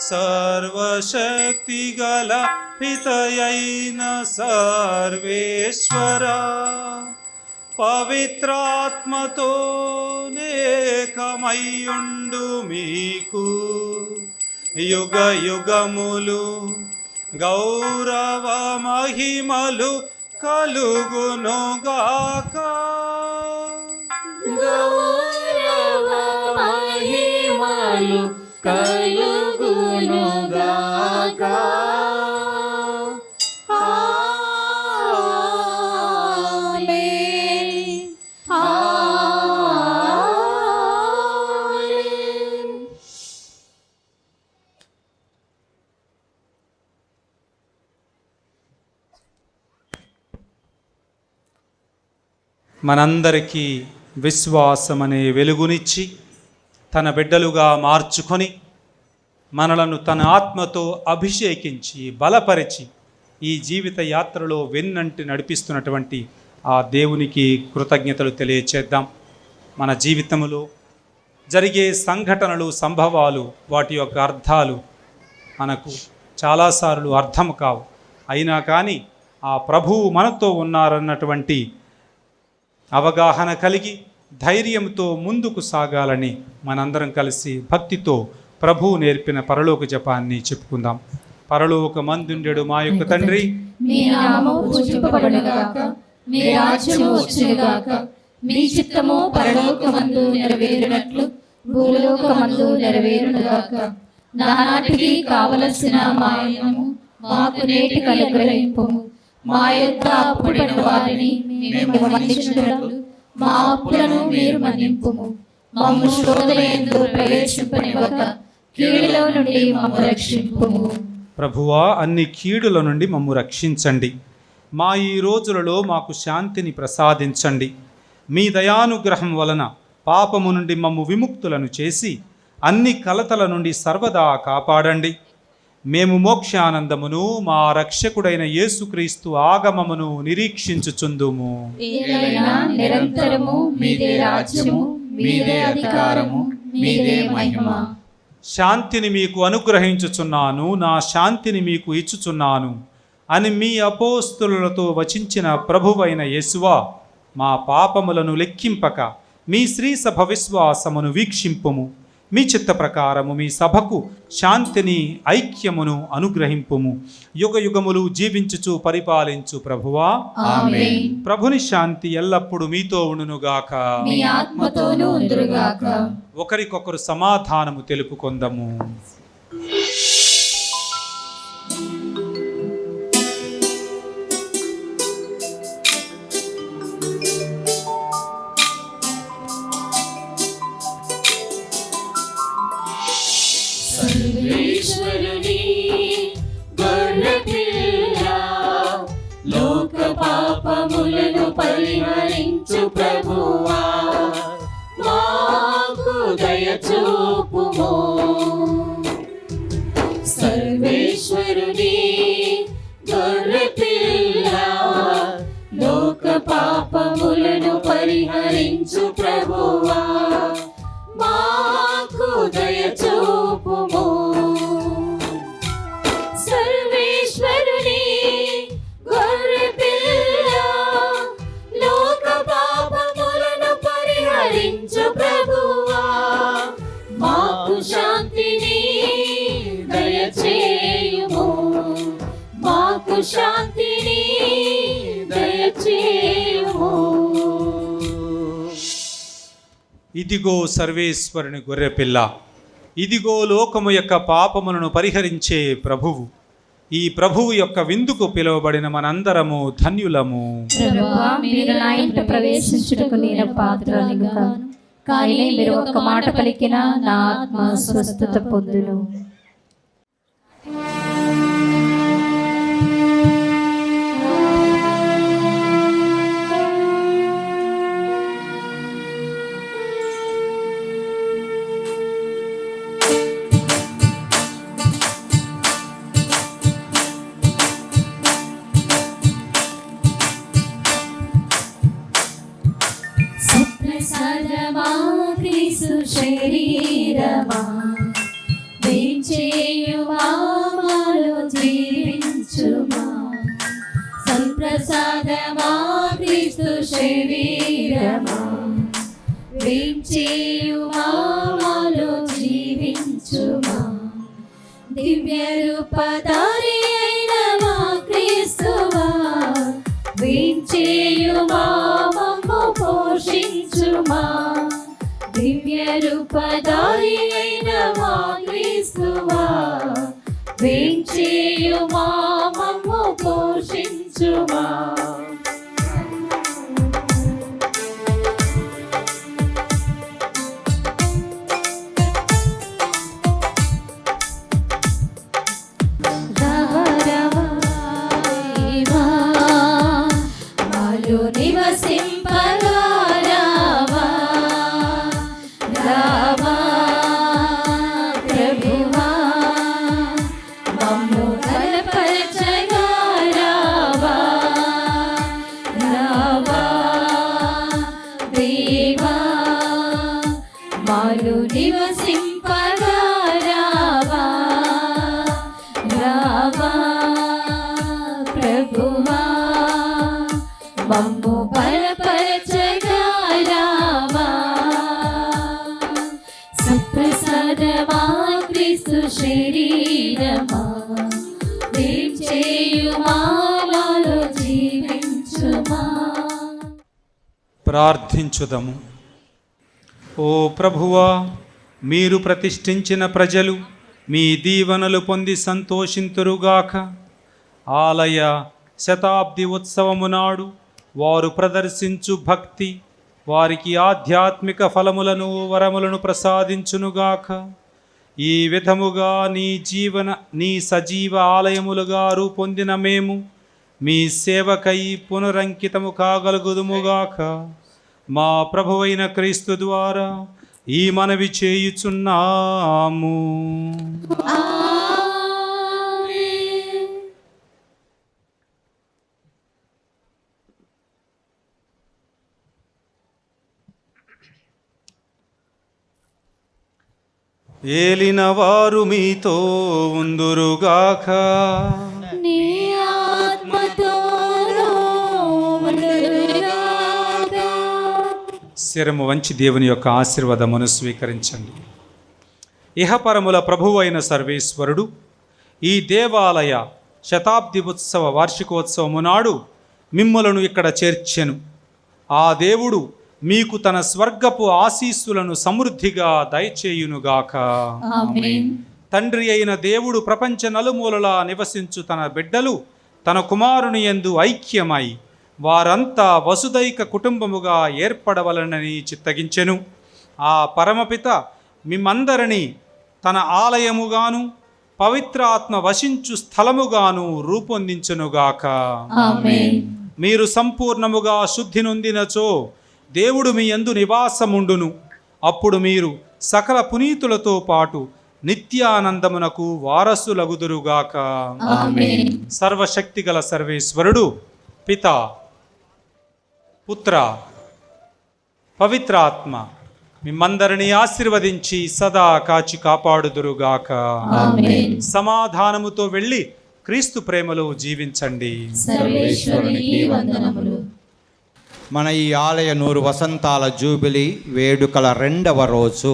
సర్వశక్తి గల పితయైన సర్వేశ్వర పవిత్రాత్మతో నేకమయ్యుండు మీకు యుగ యుగములు గౌరవ మహిమలు కలుగునుగాక. గౌరవ మహిమలు కలుగునుగాక. ఆమేన్. ఆమేన్. మనందరికీ విశ్వాసమనే వెలుగునిచ్చి తన బిడ్డలుగా మార్చుకొని మనలను తన ఆత్మతో అభిషేకించి బలపరిచి ఈ జీవిత యాత్రలో వెన్నంటి నడిపిస్తున్నటువంటి ఆ దేవునికి కృతజ్ఞతలు తెలియచేద్దాం. మన జీవితంలో జరిగే సంఘటనలు, సంభవాలు, వాటి యొక్క అర్థాలు మనకు చాలాసార్లు అర్థం కావు. అయినా కానీ ఆ ప్రభువు మనతో ఉన్నారన్నటువంటి అవగాహన కలిగి ధైర్యంతో ముందుకు సాగాలని మనందరం కలిసి భక్తితో ప్రభువు నేర్పిన పరలోక జపాన్ని చెప్పుకుందాం. పరలోకమందుండెడు మా యొక్క తండ్రి, మీ నామము పూజింపబడునుగాక, మీ రాజ్యము వచ్చునుగాక, మీ చిత్తము పరలోకమందు నెరవేరునట్లు భూలోకమందు నెరవేరునుగాక. నానాటికి కావలసిన మా అన్నము మాకు నేటికి అనుగ్రహింపుము. మా యొక్క అప్పుడైన వారిని మేము మన్నించున్నట్లు మా అప్పులను మీరు మన్నింపుము. మమ్ము శోధనయందు ప్రవేశింపనివ్వక కీడులో నుండి మమ్ము రక్షింపుము. ప్రభువా, అన్ని కీడుల నుండి మమ్ము రక్షించండి. మా ఈ రోజులలో మాకు శాంతిని ప్రసాదించండి. మీ దయానుగ్రహం వలన పాపము నుండి మమ్ము విముక్తులను చేసి అన్ని కలతల నుండి సర్వదా కాపాడండి. మేము మోక్షానందమును మా రక్షకుడైన యేసుక్రీస్తు ఆగమమును నిరీక్షించుచుందుము. ఏలైనా నిరంతరము మీదే రాజ్యము, మీదే అధికారము, మీదే మహిమ. శాంతిని మీకు అనుగ్రహించుచున్నాను, నా శాంతిని మీకు ఇచ్చుచున్నాను అని మీ అపోస్తులతో వచించిన ప్రభువైన యేసువా, మా పాపములను లెక్కింపక మీ శ్రీ సభ విశ్వాసమును వీక్షింపుము. మీ చిత్త ప్రకారము మీ సభకు శాంతిని ఐక్యమును అనుగ్రహింపుము. యుగ యుగములు జీవించుచు పరిపాలించు ప్రభువా, ఆమేన్. ప్రభుని శాంతి ఎల్లప్పుడూ మీతో ఉండునుగాక. మీ ఆత్మతోనూ ఉండుగాక. ఒకరికొకరు సమాధానము తెలుపుకొందము. సర్వేశ్వరుని గొర్రెపిల్ల, లోక పాపములను పరిహరించు ప్రభువా, మాకు దయ చూపుము. సర్వేశ్వరుని గొర్రెపిల్ల, లోక పాపములను పరిహరించు ప్రభువా, మాకు దయ చూపుము. సర్వేశ్వరుని గొర్రెపిల్ల, లోక పాపములను పరిహరించు ప్రభువా, మాకు శాంతిని దయచేయుము. మాకు శాంతిని దయచేయుము. ఇదిగో సర్వేశ్వరుని గొర్రెపిల్ల, ఇదిగో లోకము యొక్క పాపములను పరిహరించే ప్రభువు. ఈ ప్రభువు యొక్క విందుకు పిలువబడిన మనందరము ధన్యులము. ప్రభువా, మీరు నా ఇంట ప్రవేశించుటకు నేను పాత్రని కాను, కానీ మీరు ఒక మాట పలికినా నా ఆత్మ స్వస్థత పొందును. సుప్రసాదమా క్రీస్తు శరీరమా, వేంచేయుమా మాలో జీవించుమా. సంప్రసాదమా క్రీస్తు శరీరమా, వేంచేయుమా మాలో జీవించుమా. దివ్య రూపధారి అయిన మా క్రీస్తువా, వేంచేయుమా మమ్ము పోషించుమా. దివ్య రూపధారి అయిన మా క్రీస్తువా, వేంచేయుమా మమ్ము పోషించుమా. మాలో నివసింపగా రావా, రావా ప్రభువా, మమ్ము బలపరచగా రావా, రావా దేవా, మాలో నివసింపగా రావా, రావా ప్రభువా, మమ్ము బలపరచగా రావా. సుప్రసాదమా క్రీస్తు శరీరమా, వేంచేయుమా మాలో జీవించుమా. ప్రార్థించుదము. ఓ ప్రభువా, మీరు ప్రతిష్ఠించిన ప్రజలు మీ దీవెనలు పొంది సంతోషింతురుగాక. ఆలయ శతాబ్ది ఉత్సవము నాడు వారు ప్రదర్శించు భక్తి వారికి ఆధ్యాత్మిక ఫలములను వరములను ప్రసాదించునుగాక. ఈ విధముగా నీ సజీవ ఆలయములుగా రూపొందిన మేము మీ సేవకై పునరంకితము కాగలుగుదుముగాక. మా ప్రభువైన క్రీస్తు ద్వారా ఈ మనవి చేయుచున్నాము. ఏలిన వారు మీతో ఉందురుగాక. నీ ఆత్మతోనూ ఉండుగాక. శిరము వంచి దేవుని యొక్క ఆశీర్వాదమును స్వీకరించండి. ఇహపరముల ప్రభువు అయిన సర్వేశ్వరుడు ఈ దేవాలయ శతాబ్ది ఉత్సవ వార్షికోత్సవము నాడు మిమ్ములను ఇక్కడ చేర్చెను. ఆ దేవుడు మీకు తన స్వర్గపు ఆశీస్సులను సమృద్ధిగా దయచేయునుగాక. ఆమేన్. తండ్రి అయిన దేవుడు ప్రపంచ నలుమూలలా నివసించు తన బిడ్డలు తన కుమారుని యందు ఐక్యమై వారంతా వసుదైక కుటుంబముగా ఏర్పడవలనని చిత్తగించెను. ఆ పరమపిత మిమ్మందరినీ తన ఆలయముగాను పవిత్ర ఆత్మ వశించు స్థలముగాను రూపొందించునుగాక. ఆమేన్. మీరు సంపూర్ణముగా శుద్ధి నొందినచో దేవుడు మీ యందు నివాసముండును. అప్పుడు మీరు సకల పునీతులతో పాటు నిత్యానందమునకు వారసులగుదురుగాక. ఆమేన్. సర్వశక్తిగల సర్వేశ్వరుడు పిత, పుత్ర, పవిత్రాత్మ మిమ్మందరినీ ఆశీర్వదించి సదా కాచి కాపాడుదురుగాక. ఆమేన్. సమాధానముతో వెళ్ళి క్రీస్తు ప్రేమలో జీవించండి. సర్వేశ్వరునికి వందనములు. మన ఈ ఆలయ 100 వసంతాల జూబిలీ వేడుకల 2వ రోజు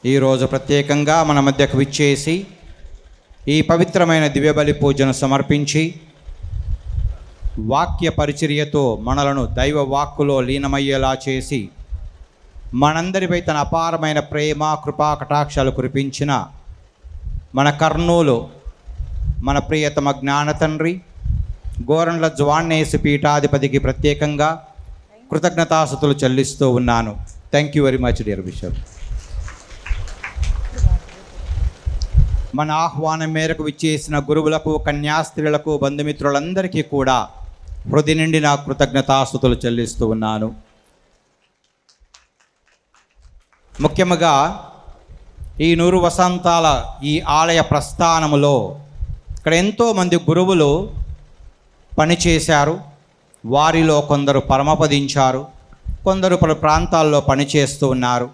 ఈరోజు ప్రత్యేకంగా మన మధ్యకు విచ్చేసి ఈ పవిత్రమైన దివ్యబలి పూజను సమర్పించి వాక్య పరిచర్యతో మనలను దైవ వాక్కులో లీనమయ్యేలా చేసి మనందరిపై తన అపారమైన ప్రేమ కృపా కటాక్షాలు కురిపించిన మన కర్నూలు మన ప్రియతమ జ్ఞాన తండ్రి గోరండ్ల జ్వాన్నేసు పీఠాధిపతికి ప్రత్యేకంగా కృతజ్ఞతాస్తుతులు చెల్లిస్తూ ఉన్నాను. Thank you very much dear bishop. మన ఆహ్వానం మేరకు విచ్చేసిన గురువులకు, కన్యాస్త్రీలకు, బంధుమిత్రులందరికీ కూడా హృదయ నిండి నా కృతజ్ఞతాస్తుతులు చెల్లిస్తూ ఉన్నాను. ముఖ్యంగా ఈ 100 వసంతాల ఈ ఆలయ ప్రస్థానములో ఇక్కడ ఎంతోమంది గురువులు పనిచేశారు. వారిలో కొందరు పరమపదించారు, కొందరు పలు ప్రాంతాల్లో పనిచేస్తూ ఉన్నారు.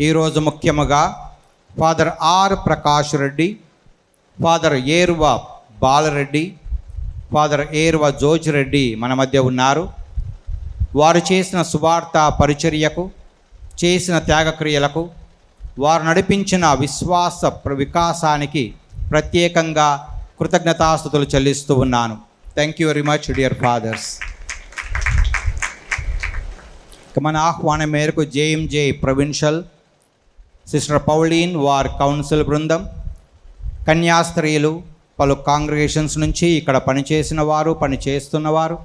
ఈరోజు ముఖ్యముగా father R Prakash Reddy, father Erva Balareddy, father Erva జోజ్ రెడ్డి మన మధ్య ఉన్నారు. వారు చేసిన సువార్త పరిచర్యకు, చేసిన త్యాగక్రియలకు, వారు నడిపించిన విశ్వాస వికాసానికి ప్రత్యేకంగా కృతజ్ఞతాస్తుతులు చెల్లిస్తూ ఉన్నాను. Thank you very much dear fathers. మన ఆహ్వానం మేరకు జేఎంజే ప్రొవిన్షియల్ సిస్టర్ పౌలీన్ వారి కౌన్సిల్ బృందం, కన్యాస్త్రీలు, పలు కాంగ్రిగేషన్స్ నుంచి ఇక్కడ పనిచేసిన వారు, పనిచేస్తున్నవారు,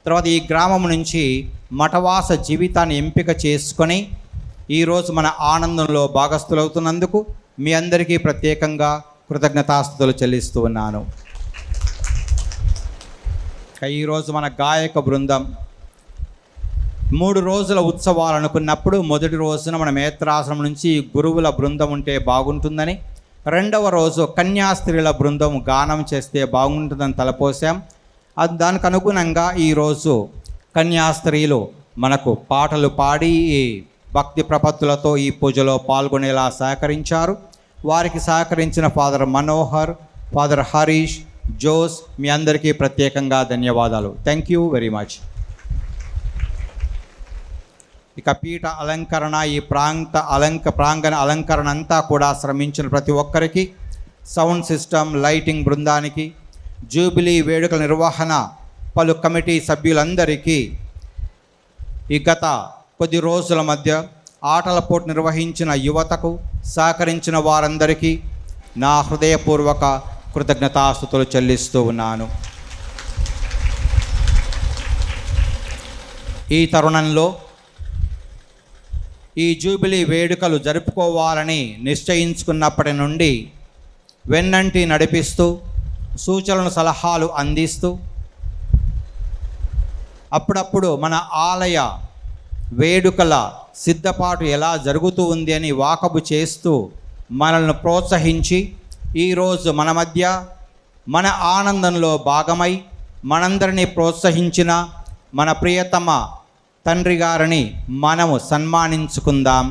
తర్వాత ఈ గ్రామం నుంచి మఠవాస జీవితాన్ని ఎంపిక చేసుకొని ఈరోజు మన ఆనందంలో భాగస్థులవుతున్నందుకు మీ అందరికీ ప్రత్యేకంగా కృతజ్ఞతాస్తుతులు చెల్లిస్తూ ఉన్నాను. ఈరోజు మన గాయక బృందం 3 రోజుల ఉత్సవాలు అనుకున్నప్పుడు మొదటి రోజున మన మేత్రాసనం నుంచి గురువుల బృందం ఉంటే బాగుంటుందని, 2వ రోజు కన్యాస్త్రీల బృందం గానం చేస్తే బాగుంటుందని తలపోసాం. దానికి అనుగుణంగా ఈరోజు కన్యాస్త్రీలు మనకు పాటలు పాడి భక్తి ప్రపత్తులతో ఈ పూజలో పాల్గొనేలా సహకరించారు. వారికి సహకరించిన father Manohar, father Harish, Jose మీ అందరికీ ప్రత్యేకంగా ధన్యవాదాలు. Thank you very much. ఇక పీఠ అలంకరణ, ఈ ప్రాంగణ అలంకరణ అంతా కూడా శ్రమించిన ప్రతి ఒక్కరికి, సౌండ్ సిస్టమ్, లైటింగ్ బృందానికి, జూబిలీ వేడుకల నిర్వహణ పలు కమిటీ సభ్యులందరికీ, ఈ గత కొద్ది రోజుల మధ్య ఆటల పోటీ నిర్వహించిన యువతకు సహకరించిన వారందరికీ నా హృదయపూర్వక కృతజ్ఞతాస్తుతులు చెల్లిస్తూ ఉన్నాను. ఈ తరుణంలో ఈ జూబిలీ వేడుకలు జరుపుకోవాలని నిశ్చయించుకున్నప్పటి నుండి వెన్నంటి నడిపిస్తూ, సూచనలు సలహాలు అందిస్తూ, అప్పుడప్పుడు మన ఆలయ వేడుకల సిద్ధపాటు ఎలా జరుగుతూ ఉంది అని వాకబు చేస్తూ మనల్ని ప్రోత్సహించి ఈరోజు మన మధ్య మన ఆనందంలో భాగమై మనందరినీ ప్రోత్సహించిన మన ప్రియతమ తండ్రి గారిని మనము సన్మానించుకుందాం.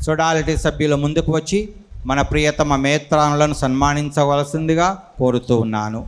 సొడాలిటీ సభ్యులు ముందుకు వచ్చి మన ప్రియతమ మేత్రానులను సన్మానించవలసిందిగా కోరుతూ ఉన్నాను.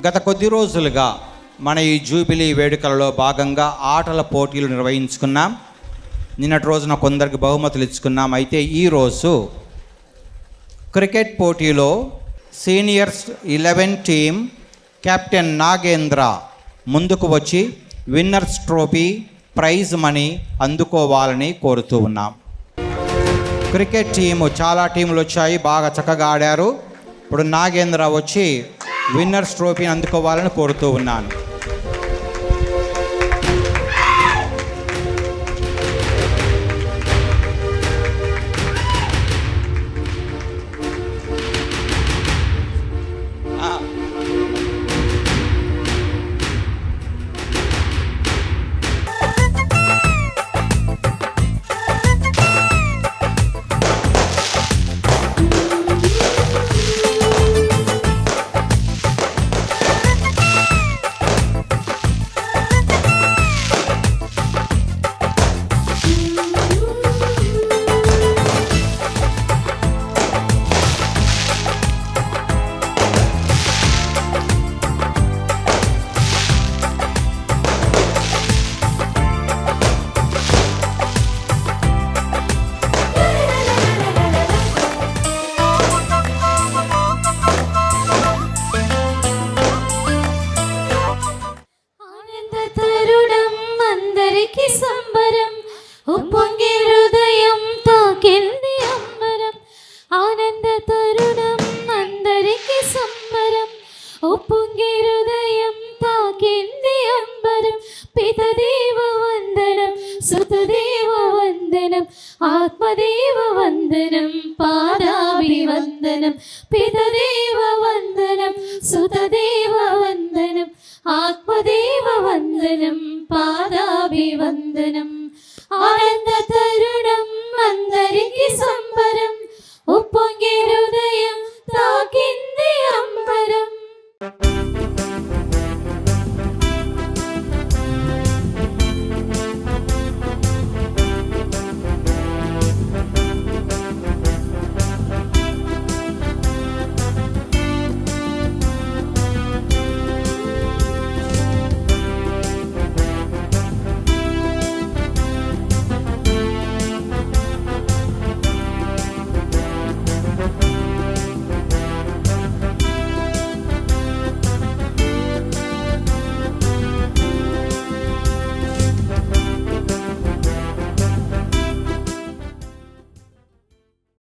గత కొద్ది రోజులుగా మన ఈ జూబిలీ వేడుకలలో భాగంగా ఆటల పోటీలు నిర్వహించుకున్నాం. నిన్నటి రోజున కొందరికి బహుమతులు ఇచ్చుకున్నాం. అయితే ఈరోజు క్రికెట్ పోటీలో సీనియర్స్ 11 టీం కెప్టెన్ నాగేంద్ర ముందుకు వచ్చి విన్నర్స్ ట్రోఫీ ప్రైజ్ మనీ అందుకోవాలని కోరుతూ ఉన్నాం. క్రికెట్ టీము చాలా టీములు వచ్చాయి, బాగా చక్కగా ఆడారు. ఇప్పుడు నాగేంద్ర వచ్చి విన్నర్స్ ట్రోఫీని అందుకోవాలని కోరుతూ ఉన్నాను. సంబరం ఉప్పొంగే హృదయం తాకింది అంబరం. ఆనంద తరుణం అందరికి సంబరం ఉప్పొంగే హృదయం తాకింది అంబరం. పితదేవ వందనం సుతదేవ వందనం ఆత్మదేవ వందనం పాదాభివందనం. పితదేవ వందనం సుతదేవ వందనం ఆత్మదేవ వందనం పాదాభివందనం.